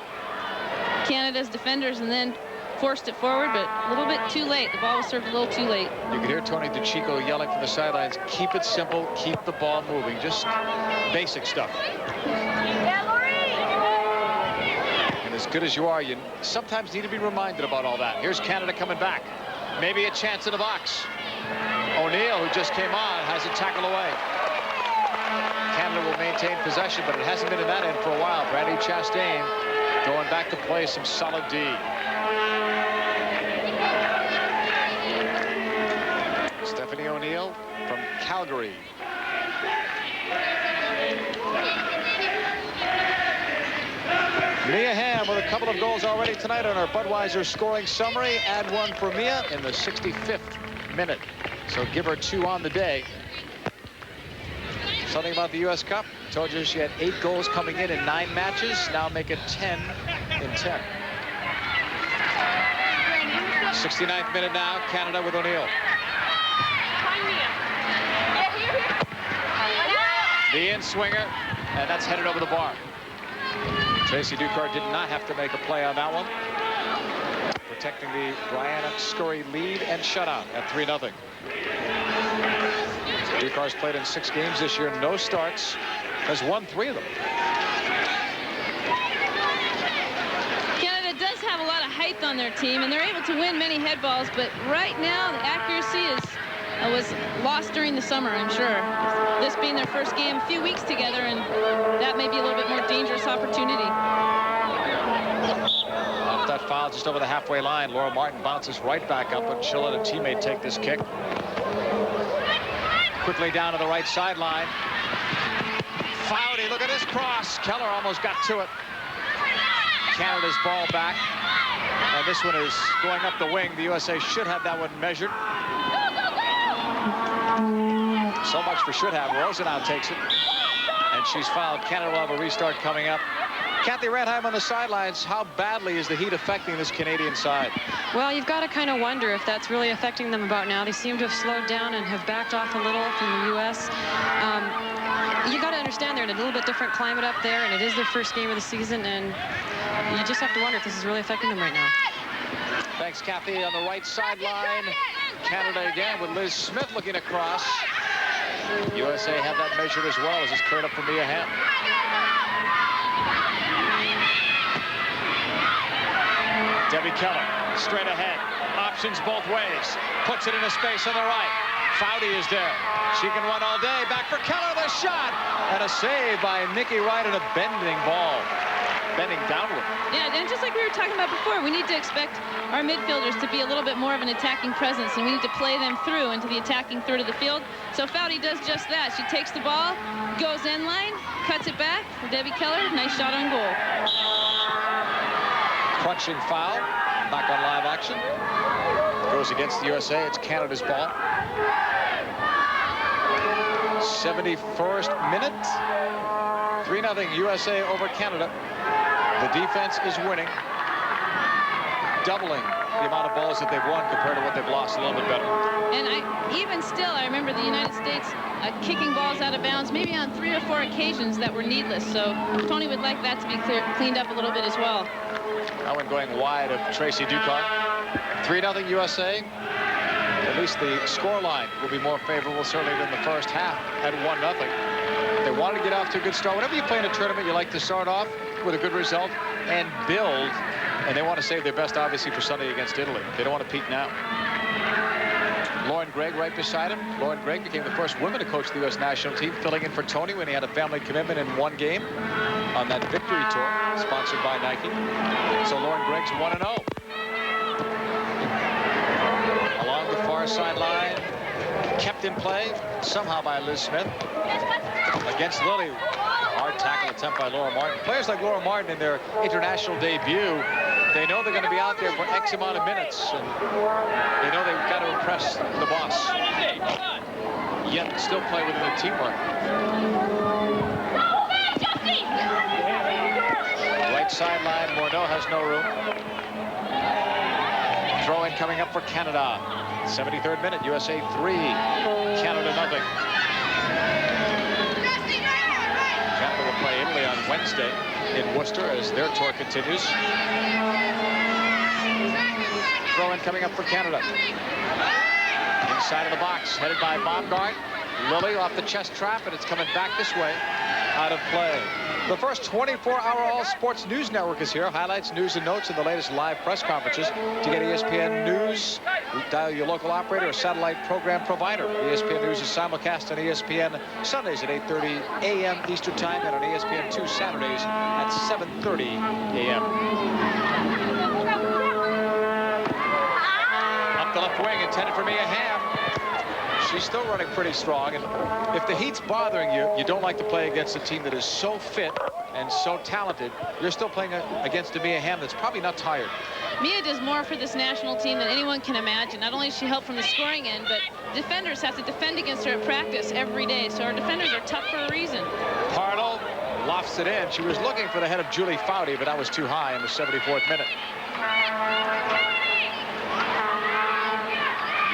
Canada's defenders, and then forced it forward, but a little bit too late. The ball was served a little too late. You can hear Tony DeCicco yelling from the sidelines, keep it simple, keep the ball moving. Just basic stuff. And as good as you are, you sometimes need to be reminded about all that. Here's Canada coming back. Maybe a chance in the box. O'Neill, who just came on, has a tackle away. Canada will maintain possession, but it hasn't been in that end for a while. Brandy Chastain going back to play some solid D. Stephanie O'Neill from Calgary. Mia Hamm with a couple of goals already tonight on our Budweiser scoring summary. Add one for Mia in the 65th minute. So give her 2 on the day. Something about the US Cup. Told you she had 8 goals coming in 9 matches. Now make it 10 in 10. 69th minute now. Canada with O'Neill. The in-swinger, and that's headed over the bar. Tracy Ducar did not have to make a play on that one. Protecting the Brianna Scurry lead and shutout at 3-0. Ducar's played in 6 games this year, no starts, has won 3 of them. Canada does have a lot of height on their team, and they're able to win many head balls, but right now the accuracy was lost during the summer, I'm sure. This being their first game a few weeks together, and that may be a little bit more dangerous opportunity. Off that foul just over the halfway line, Laura Martin bounces right back up, but she'll let a teammate take this kick. Quickly down to the right sideline. Foudy, look at this cross. Keller almost got to it. Canada's ball back. And this one is going up the wing. The USA should have that one measured. So much for should have. Rosenow takes it. And she's fouled. Canada will have a restart coming up. Kathy Redheim on the sidelines. How badly is the heat affecting this Canadian side? Well, you've got to kind of wonder if that's really affecting them about now. They seem to have slowed down and have backed off a little from the U.S. You got to understand they're in a little bit different climate up there, and it is their first game of the season, and you just have to wonder if this is really affecting them right now. Thanks, Kathy. On the right sideline, Canada again with Liz Smith looking across. USA had that measured as well as it's cleared up for Mia Hamm. Debbie Keller straight ahead, options both ways, puts it into space on the right. Foudy is there. She can run all day. Back for Keller, the shot, and a save by Nikki Wright and a bending ball, bending downward. Yeah, and just like we were talking about before, we need to expect our midfielders to be a little bit more of an attacking presence, and we need to play them through into the attacking third of the field. So Foudy does just that. She takes the ball, goes end line, cuts it back for Debbie Keller. Nice shot on goal. Crunching foul, back on live action. Goes against the USA. It's Canada's ball. 71st minute. 3-0 USA over Canada. The defense is winning, doubling the amount of balls that they've won compared to what they've lost, a little bit better. And even still, I remember the United States kicking balls out of bounds, maybe on 3 or 4 occasions that were needless. So Tony would like that to be cleaned up a little bit as well. That one going wide of Tracy Ducar. 3-0 USA. The At least the score line will be more favorable, certainly, than the first half at 1-0. They wanted to get off to a good start. Whenever you play in a tournament, you like to start off with a good result and build. And they want to save their best, obviously, for Sunday against Italy. They don't want to peak now. Lauren Gregg right beside him. Lauren Gregg became the first woman to coach the U.S. national team, filling in for Tony when he had a family commitment in one game on that victory tour, sponsored by Nike. So Lauren Gregg's 1-0. Along the far sideline, kept in play somehow by Liz Smith. Against Lilly. Hard tackle attempt by Laura Martin. Players like Laura Martin in their international debut, they know they're going to be out there for X amount of minutes, and they know they've got to impress the boss. Yet still play within the teamwork. Right sideline, Morneau has no room. Throw in coming up for Canada. 73rd minute, USA 3, Canada nothing. Canada will play Italy on Wednesday in Worcester as their tour continues. Throw in coming up for Canada. Inside of the box, headed by Baumgardt. Lilly off the chest trap, and it's coming back this way, out of play. The first 24-hour All Sports News Network is here. Highlights, news, and notes, and the latest live press conferences. To get ESPN News, dial your local operator or satellite program provider. ESPN News is simulcast on ESPN Sundays at 8:30 a.m. Eastern Time, and on ESPN2 Saturdays at 7:30 a.m. Up the left wing, intended for Mia Hamm. She's still running pretty strong, and if the heat's bothering you, you don't like to play against a team that is so fit and so talented. You're still playing against a Mia Hamm that's probably not tired. Mia does more for this national team than anyone can imagine. Not only does she help from the scoring end, but defenders have to defend against her at practice every day, so our defenders are tough for a reason. Parlow lofts it in. She was looking for the head of Julie Foudy, but that was too high in the 74th minute.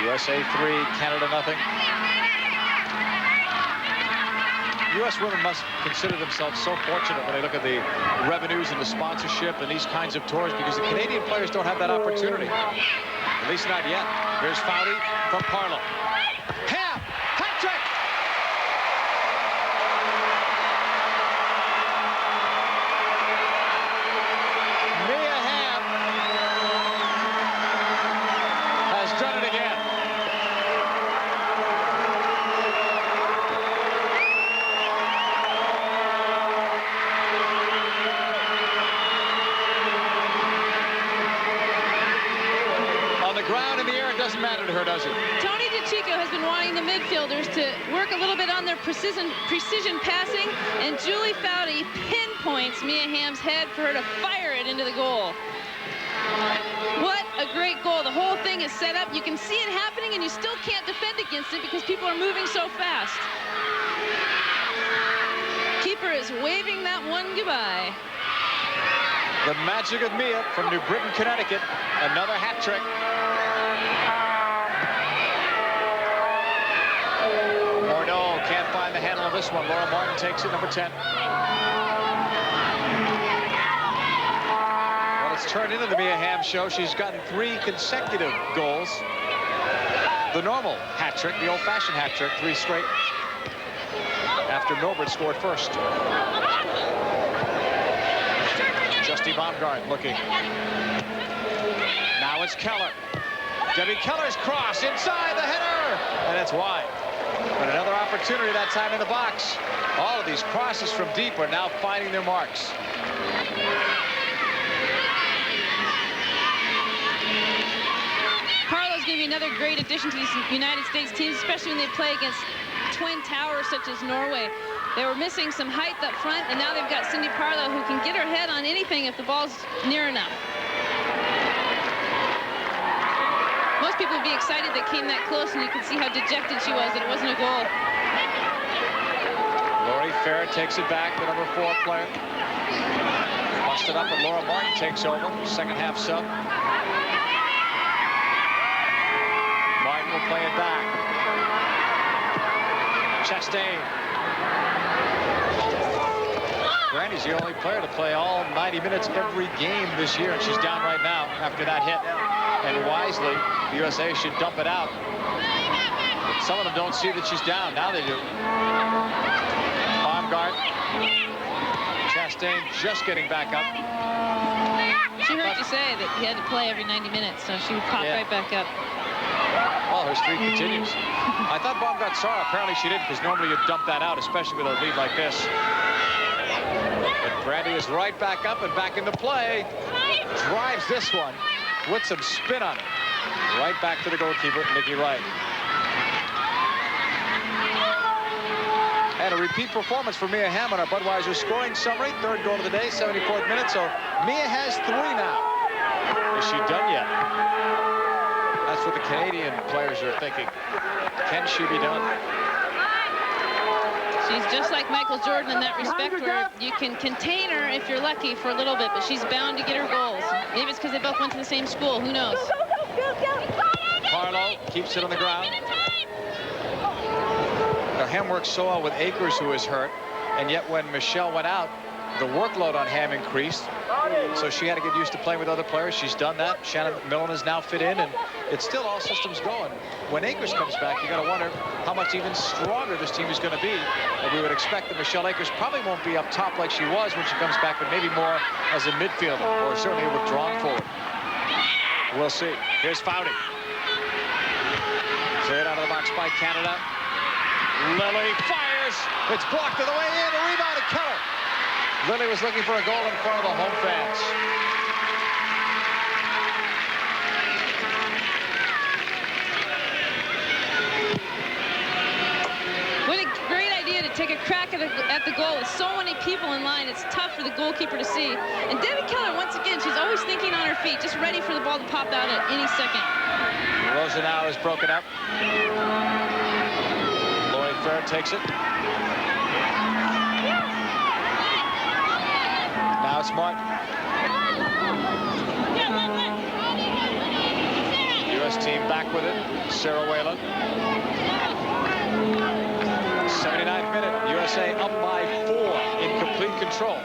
USA 3, Canada nothing. U.S. women must consider themselves so fortunate when they look at the revenues and the sponsorship and these kinds of tours, because the Canadian players don't have that opportunity. At least not yet. Here's Foudy from Parlow. Hamm, hat trick! Mia Hamm has done it again. Ground in the air, it doesn't matter to her, does it? Tony DeCicco has been wanting the midfielders to work a little bit on their precision passing, and Julie Foudy pinpoints Mia Hamm's head for her to fire it into the goal. What a great goal. The whole thing is set up. You can see it happening, and you still can't defend against it because people are moving so fast. Keeper is waving that one goodbye. The magic of Mia from New Britain, Connecticut. Another hat trick. Morneau can't find the handle of this one. Laura Martin takes it, number 10. Well, it's turned into the Mia Hamm show. She's gotten 3 consecutive goals. The normal hat trick, the old-fashioned hat trick, 3 straight. After Milbrett scored first. Justy Baumgardt looking. Now it's Keller. Debbie Keller's cross inside the header, and it's wide. But another opportunity that time in the box. All of these crosses from deep are now finding their marks. Parlow's going to be another great addition to these United States teams, especially when they play against twin towers such as Norway. They were missing some height up front, and now they've got Cindy Parlow, who can get her head on anything if the ball's near enough. Most people would be excited they came that close, and you could see how dejected she was that it wasn't a goal. Lori Farrett takes it back, the number 4 player. Busted up, and Laura Martin takes over, second half sub. Martin will play it back. Chastain. Brandy's the only player to play all 90 minutes every game this year, and she's down right now after that hit. And wisely, the USA should dump it out. Some of them don't see that she's down. Now they do. Baumgardt. Chastain just getting back up. She heard you say that he had to play every 90 minutes, so she would pop right back up. Well, her streak continues. I thought Baumgardt saw her. Apparently she didn't, because normally you'd dump that out, especially with a lead like this. But Brandy is right back up and back into play. Drives this one with some spin on it. Right back to the goalkeeper, Nikki Wright. And a repeat performance for Mia Hamm on our Budweiser scoring summary. Third goal of the day, 74th minute. So Mia has 3 now. Is she done yet? That's what the Canadian players are thinking. Can she be done? She's just like Michael Jordan in that respect, where you can contain her if you're lucky for a little bit, but she's bound to get her goals. Maybe it's because they both went to the same school. Who knows? Parlow keeps it on the ground. Now, Hamm works so well with Akers, who is hurt, and yet when Michelle went out, the workload on Hamm increased, so she had to get used to playing with other players. She's done that. Shannon Millen is now fit in, and it's still all systems going. When Akers comes back, you got to wonder how much even stronger this team is going to be. And we would expect that Michelle Akers probably won't be up top like she was when she comes back, but maybe more as a midfielder, or certainly a withdrawn forward. We'll see. Here's Foudy. Cleared out of the box by Canada. Lilly fires. It's blocked to the way in. A rebound to Keller. Lilly was looking for a goal in front of the home fans. What a great idea to take a crack at the goal with so many people in line. It's tough for the goalkeeper to see. And Debbie Keller, once again, she's always thinking on her feet, just ready for the ball to pop out at any second. Rosenow is broken up. Lloyd Fair takes it. Now it's Martin. U.S. team back with it. Sarah Whalen. 79th minute. USA up by 4 in complete control.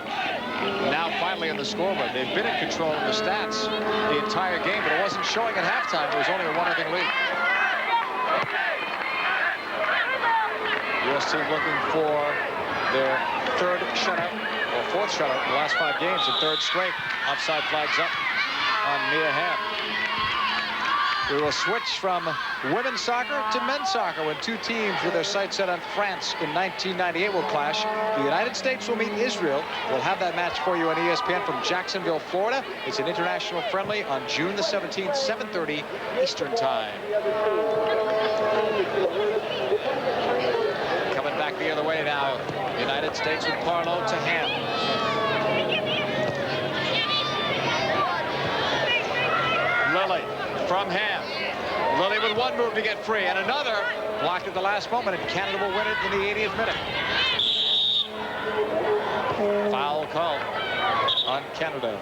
Now finally on the scoreboard. They've been in control of the stats the entire game, but it wasn't showing at halftime. It was only a 1-0 lead. U.S. team looking for their 3rd shutout, or 4th shutout in the last 5 games, and 3rd straight. Offside flags up on Mia Hamm. We will switch from women's soccer to men's soccer when 2 teams with their sights set on France in 1998 will clash. The United States will meet Israel. We'll have that match for you on ESPN from Jacksonville, Florida. It's an international friendly on June the 17th, 7:30 Eastern Time. Coming back the other way now. United States with Parlow to Hamm. Lilly from Hamm. Lilly with 1 move to get free, and another blocked at the last moment, and Canada will win it in the 80th minute. Foul call on Canada.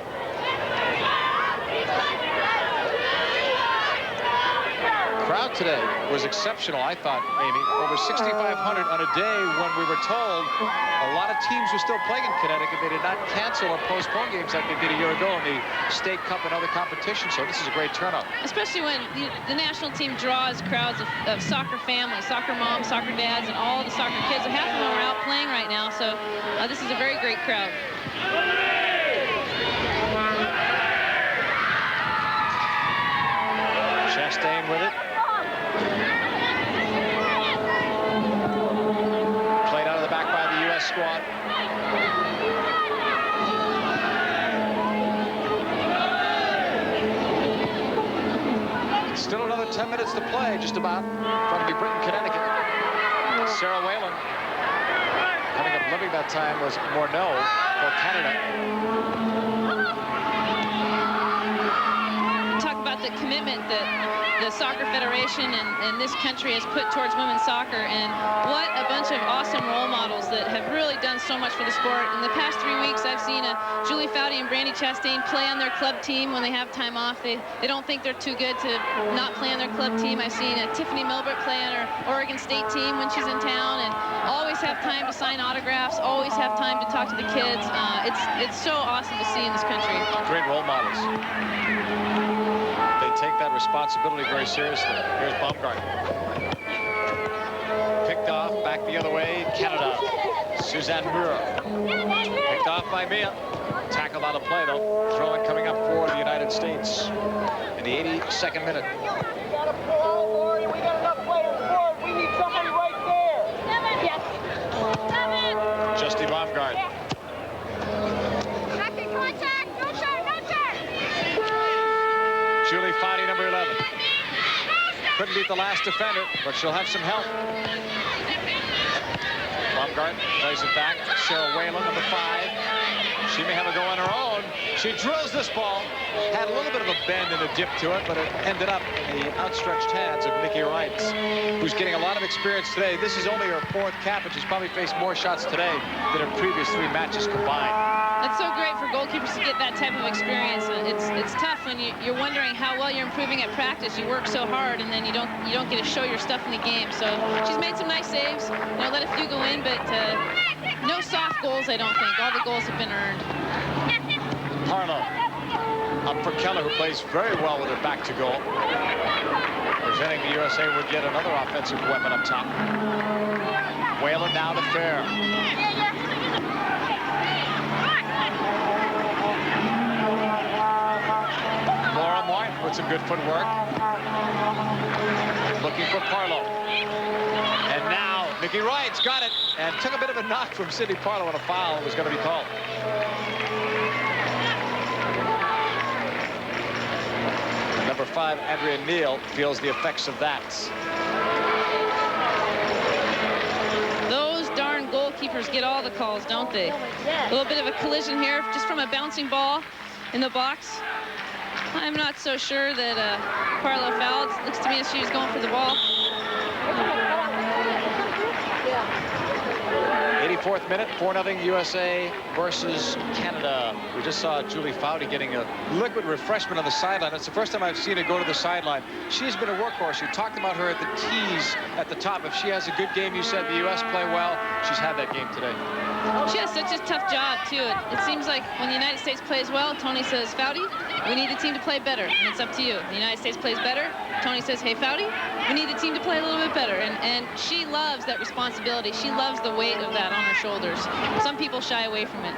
Crowd today was exceptional, I thought, Amy. Over 6,500 on a day when we were told a lot of teams were still playing in Connecticut. They did not cancel or postpone games like they did a year ago in the state cup and other competitions, so this is a great turnout. Especially when the national team draws crowds of soccer families, soccer moms, soccer dads, and all the soccer kids. And half of them are out playing right now, so this is a very great crowd. Chastain with it. Played out of the back by the U.S. squad. Still another 10 minutes to play, just about, from New Britain, Connecticut. Sarah Whalen. Coming up living that time was Morneau for Canada. Talk about the commitment that the Soccer Federation and this country has put towards women's soccer, and what a bunch of awesome role models that have really done so much for the sport. In the past 3 weeks, I've seen Julie Foudy and Brandy Chastain play on their club team when they have time off. They don't think they're too good to not play on their club team. I've seen Tiffany Milbrett play on her Oregon State team when she's in town, and always have time to sign autographs, always have time to talk to the kids. It's so awesome to see in this country. Great role models. They take that responsibility very seriously. Here's Baumgardt. Picked off, back the other way, Canada. Suzanne Muri. Picked off by Mia. Tackled out of play, though. Throwing coming up for the United States in the 82nd minute. We got to pull out, Lori. We got enough players for it. We need somebody right there. Yes. Justy Baumgardt. Second contact. No turn, no turn. Julie Foudy, number 11. Couldn't beat the last defender, but she'll have some help. Baumgardt plays it back. Cheryl Whalen, number 5. She may have a go on her own. She drills this ball. Had a little bit of a bend and a dip to it, but it ended up in the outstretched hands of Nikki Wright, who's getting a lot of experience today. This is only her 4th cap, and she's probably faced more shots today than her previous 3 matches combined. It's so great for goalkeepers to get that type of experience. It's tough when you're wondering how well you're improving at practice. You work so hard, and then you don't get to show your stuff in the game. So she's made some nice saves. You know, let a few go in, but no soft goals, I don't think. All the goals have been earned. Parlow up for Keller, who plays very well with her back to goal. Presenting the USA would get another offensive weapon up top. Whalen now to Fair. Laura Martin with some good footwork. Looking for Parlow. And now Nikki Wright's got it and took a bit of a knock from Cindy Parlow, and a foul was going to be called. Number 5, Andrea Neal, feels the effects of that. Those darn goalkeepers get all the calls, don't they? A little bit of a collision here, just from a bouncing ball in the box. I'm not so sure that Parlow fouled. Looks to me as she was going for the ball. 84th minute, 4-0 USA versus Canada. We just saw Julie Foudy getting a liquid refreshment on the sideline. It's the first time I've seen her go to the sideline. She's been a workhorse. You talked about her at the tees at the top. If she has a good game, you said the U.S. play well. She's had that game today. She has such a tough job, too. It seems like when the United States plays well, Tony says, Foudy, we need the team to play better. And it's up to you. The United States plays better. Tony says, hey, Foudy, we need the team to play a little bit better. And she loves that responsibility. She loves the weight of that on her shoulders. Some people shy away from it.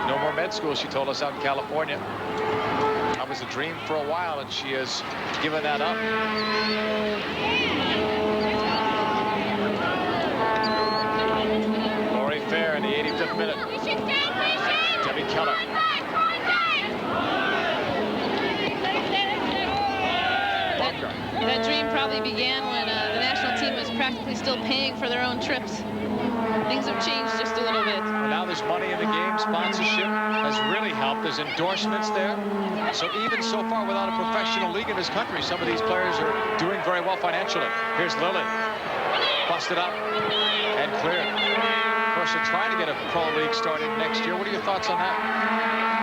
No more med school, she told us, out in California. That was a dream for a while, and she has given that up. Lori Fair in the 85th minute. Debbie Keller. That dream probably began when the national team was practically still paying for their own trips. Things have changed just a little bit. Well, now there's money in the game. Sponsorship has really helped. There's endorsements there. So even so far, without a professional league in this country, some of these players are doing very well financially. Here's Lilly. Busted up and cleared. Of course, they're trying to get a pro league started next year. What are your thoughts on that?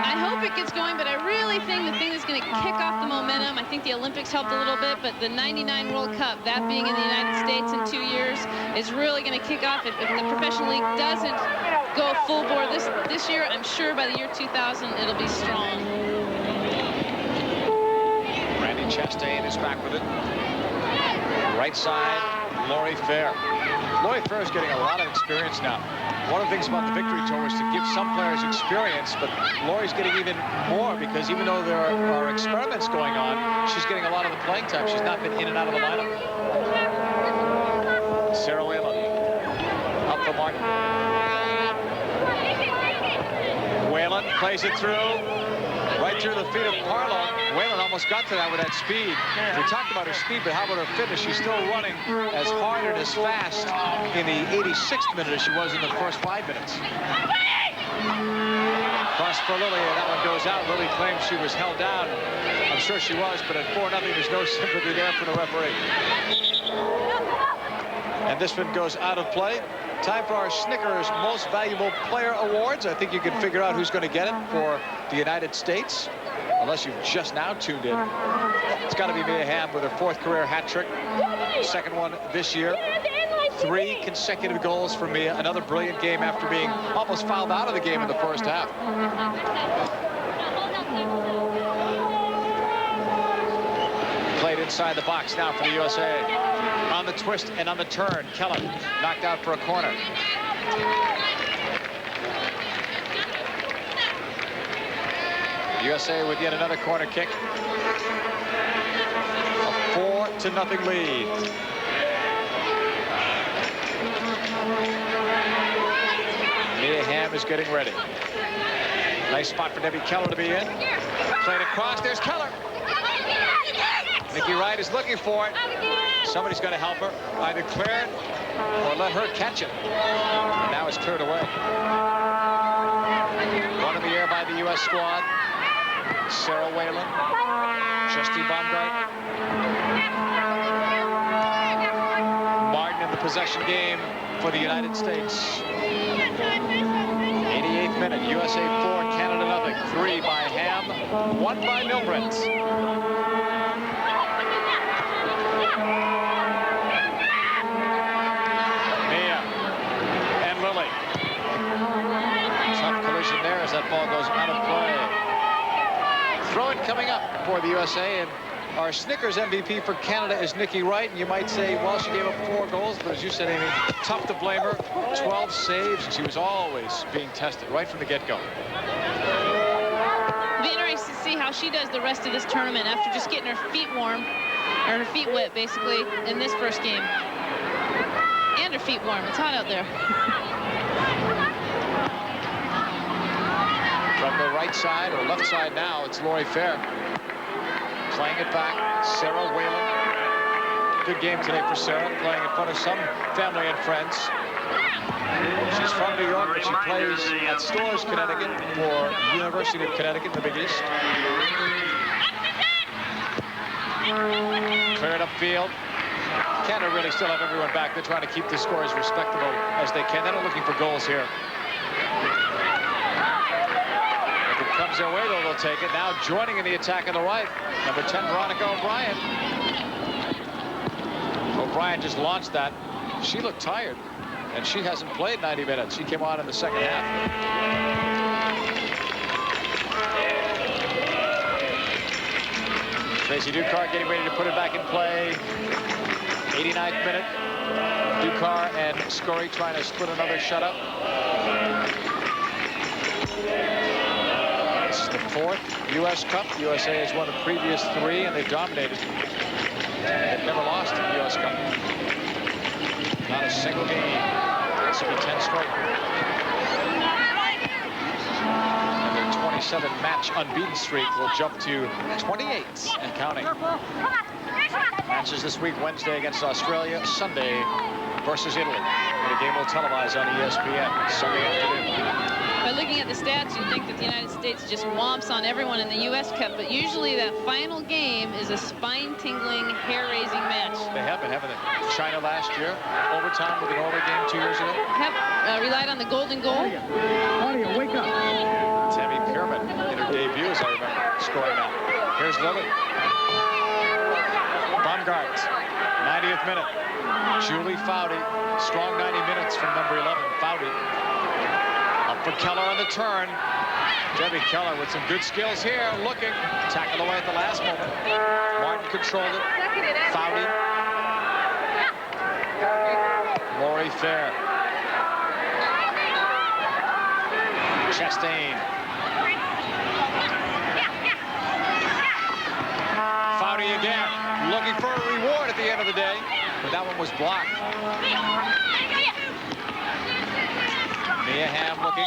I hope it gets going, but I really think the thing that's going to kick off the momentum, I think the Olympics helped a little bit, but the '99 World Cup, that being in the United States in 2 years, is really going to kick off. If the professional league doesn't go full bore this year, I'm sure by the year 2000 it'll be strong. Randy Chastain is back with it. Right side, Lori Fair. Lori Fair is getting a lot of experience now. One of the things about the Victory Tour was to give some players experience, but Lori's getting even more because even though there are experiments going on, she's getting a lot of the playing time. She's not been in and out of the lineup. Sarah Whalen up for Martin. Whalen plays it through, right through the feet of Parlow. Whalen almost got to that with that speed. We talked about her speed, but how about her fitness? She's still running as hard and as fast in the 86th minute as she was in the first 5 minutes. Cross for Lilly, and that one goes out. Lilly claims she was held down. I'm sure she was, but at 4-0, there's no sympathy there for the referee. And this one goes out of play. Time for our Snickers Most Valuable Player Awards. I think you can figure out who's going to get it for the United States, unless you've just now tuned in. It's got to be Mia Hamm with her 4th career hat trick. Second one this year. 3 consecutive goals for Mia. Another brilliant game after being almost fouled out of the game in the first half. inside the box now for the USA. On the twist and on the turn, Keller knocked out for a corner. USA with yet another corner kick. A 4-0 lead. Hamm is getting ready. Nice spot for Debbie Keller to be in. Played across. There's Keller. Nikki Wright is looking for it. Somebody's going to help her. Either clear it or let her catch it. And now it's cleared away. One in the air by the U.S. squad. Sarah Whalen. Chastain Baumgardt. Martin in the possession game for the United States. 88th minute, USA 4, Canada nothing. 3 by Hamm, 1 by Milbrett. Mia and Lilly. Tough collision there as that ball goes out of play. Throw it coming up for the USA, and our Snickers MVP for Canada is Nikki Wright. And you might say, well, she gave up 4 goals, but as you said, Amy, tough to blame her. 12 saves, and she was always being tested right from the get-go. It'll be interesting to see how she does the rest of this tournament after just getting her feet warm, or her feet wet, basically, in this first game. And her feet warm. It's hot out there. From the right side, or left side now, it's Lori Fair. Playing it back, Sarah Whalen. Good game today for Sarah, playing in front of some family and friends. She's from New York, but she plays at Storrs, Connecticut for University of Connecticut in the Big East. Cleared upfield. Canada really still have everyone back. They're trying to keep the score as respectable as they can. They're not looking for goals here. If it comes their way, though, they'll take it. Now joining in the attack on the right, number 10, Veronica O'Brien. O'Brien just launched that. She looked tired, and she hasn't played 90 minutes. She came on in the second half. Tracy Ducar getting ready to put it back in play. 89th minute. Ducar and Scurry trying to split another shutout. This is the 4th U.S. Cup. USA has won the previous 3, and they've dominated. They've never lost in the U.S. Cup. Not a single game. This will be 10 straight. And their 27-match unbeaten streak will jump to 28 and counting. Matches this week: Wednesday against Australia, Sunday versus Italy. And the game will televise on ESPN Sunday afternoon. By looking at the stats, you'd think that the United States just whomps on everyone in the U.S. Cup, but usually that final game is a spine-tingling, hair-raising match. They have been, haven't they? China last year, overtime with the Norway game 2 years ago. Have relied on the golden goal. Claudia, wake up. Tammy Pierman in her debut, as I remember, scoring that. Here's Lilly. Baumgardt, 90th minute. Julie Foudy, strong 90 minutes from number 11, Foudy. Up for Keller on the turn. Debbie Keller with some good skills here, looking. Tackled away at the last moment. Martin controlled it. Foudy. Lori Fair. Chastain. Foudy again, looking for a reward at the end of the day, but that one was blocked. Mia Hamm looking,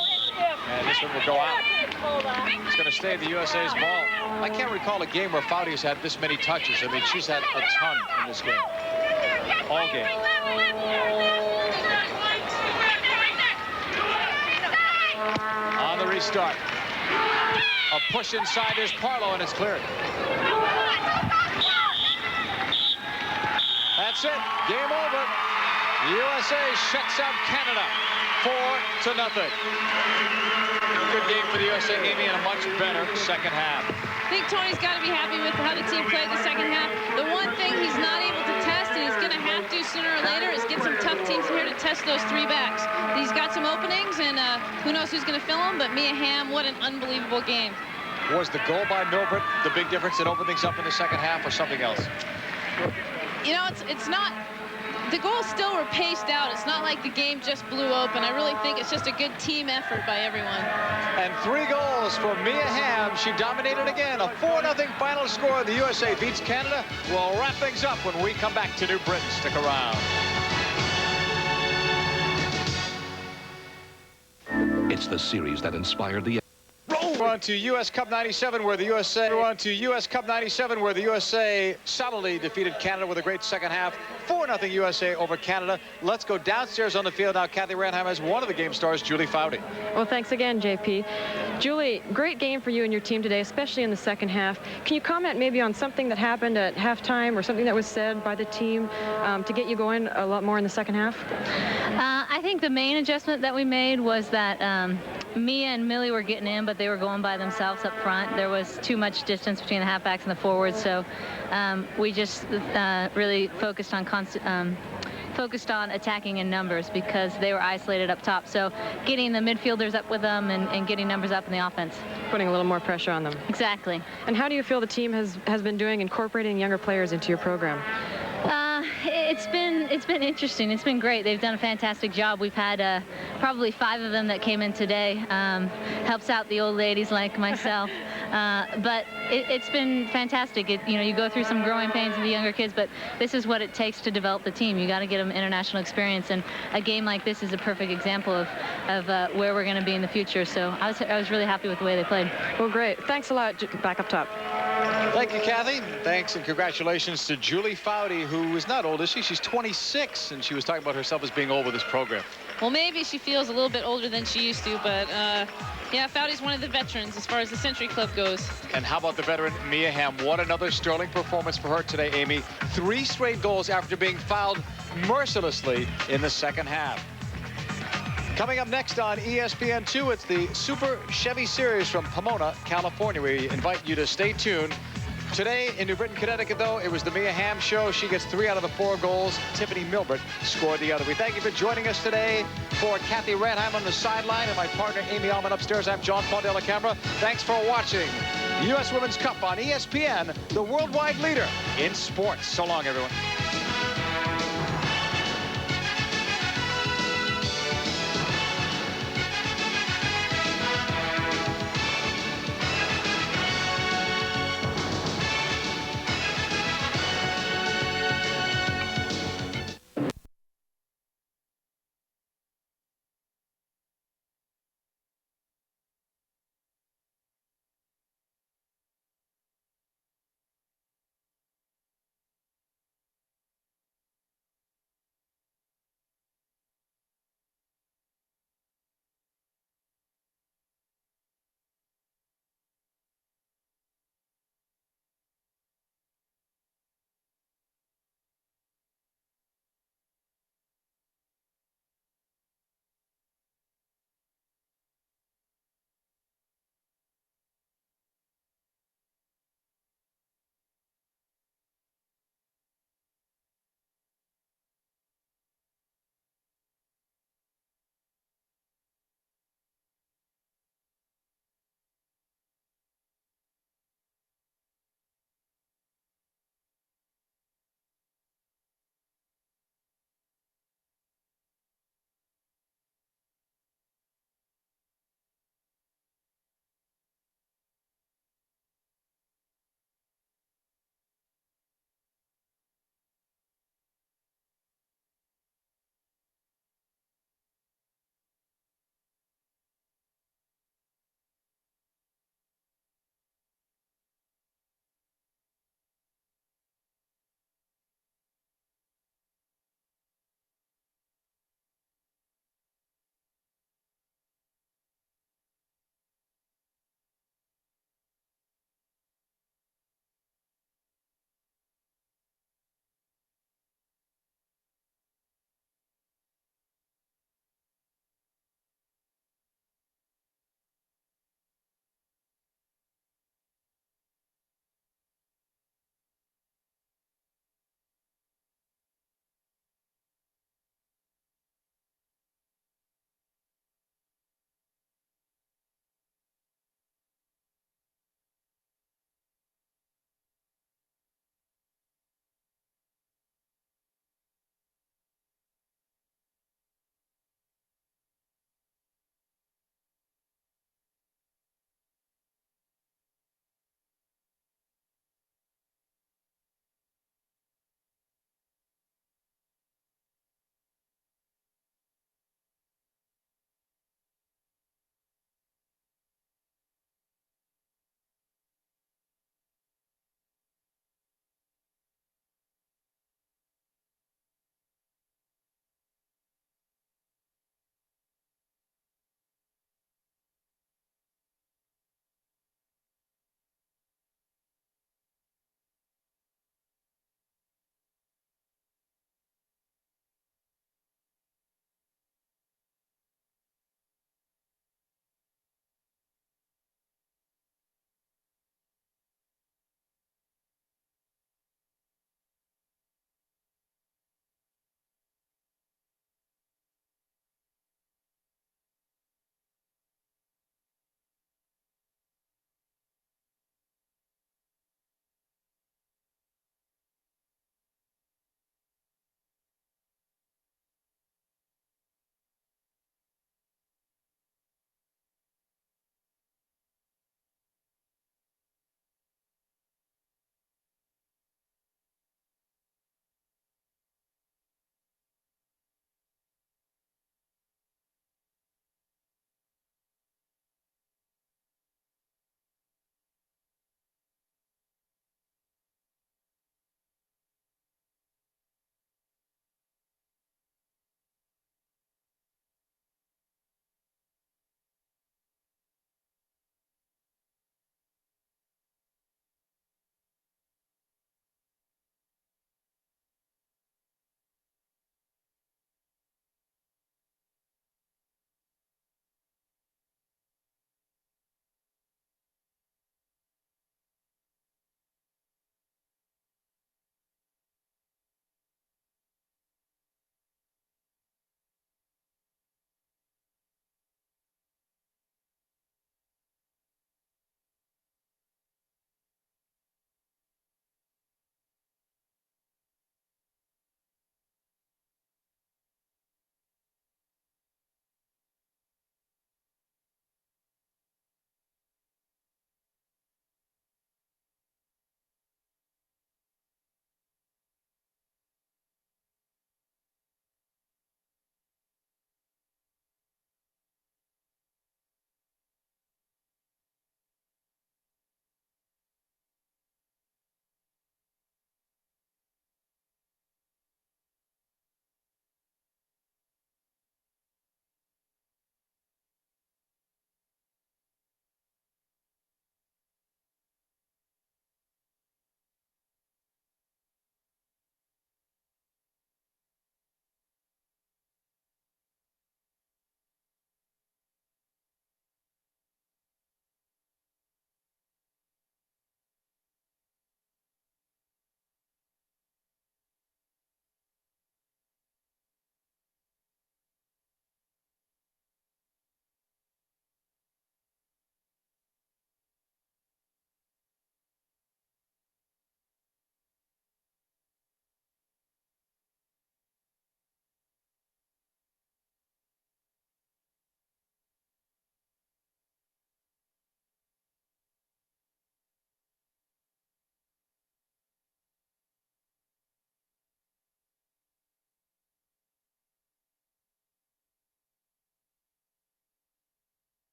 and this one will go out. It's going to stay the USA's ball. I can't recall a game where Foudy has had this many touches. I mean, she's had a ton in this game. All game. On the restart. A push inside, there's Parlow, and it's cleared. That's it. Game over. USA shuts out Canada 4-0. Good game for the USA, Amy, and a much better second half. I think Tony's got to be happy with how the team played the second half. The one thing he's not able to test, and he's going to have to sooner or later, is get some tough teams here to test those 3 backs. He's got some openings, and who knows who's going to fill them, but Mia Hamm, what an unbelievable game. Was the goal by Milbrett the big difference that opened things up in the second half, or something else? You know, it's not, the goals still were paced out. It's not like the game just blew open. I really think it's just a good team effort by everyone. And 3 goals for Mia Hamm. She dominated again. A 4-0 final score. The USA beats Canada. We'll wrap things up when we come back to New Britain. Stick around. It's the series that inspired the... We're on to US Cup 97 where the USA solidly defeated Canada with a great second half. 4-0 USA over Canada. Let's go downstairs on the field now. Kathy Ranheim has one of the game stars, Julie Foudy. Well, thanks again, JP. Julie, great game for you and your team today, especially in the second half. Can you comment maybe on something that happened at halftime or something that was said by the team to get you going a lot more in the second half? I think the main adjustment that we made was that Mia and Millie were getting in, but they were going by themselves up front. There was too much distance between the halfbacks and the forwards, so we just really focused on attacking in numbers because they were isolated up top. So getting the midfielders up with them and getting numbers up in the offense. Putting a little more pressure on them. Exactly. And how do you feel the team has been doing incorporating younger players into your program? It's been interesting. It's been great. They've done a fantastic job. We've had probably 5 of them that came in today. Helps out the old ladies like myself. But it's been fantastic. You go through some growing pains with the younger kids, but this is what it takes to develop the team. You got to get them international experience, and a game like this is a perfect example of where we're going to be in the future. So I was really happy with the way they played. Well, great. Thanks a lot. Back up top. Thank you, Kathy. Thanks and congratulations to Julie Foudy, who is not old, is she? She's 26, and she was talking about herself as being old with this program. Well, maybe she feels a little bit older than she used to, but yeah, Foudy's one of the veterans as far as the Century Club goes. And how about the veteran Mia Hamm? What another sterling performance for her today, Amy. 3 straight goals after being fouled mercilessly in the second half. Coming up next on ESPN2, it's the Super Chevy Series from Pomona, California. We invite you to stay tuned. Today in New Britain, Connecticut, though, it was the Mia Hamm show. She gets 3 out of the 4 goals. Tiffany Milbrett scored the other. We thank you for joining us today. For Kathy Ranheim on the sideline and my partner Amy Allman upstairs, I'm John Paul Della Camera. Thanks for watching U.S. Women's Cup on ESPN, the worldwide leader in sports. So long, everyone.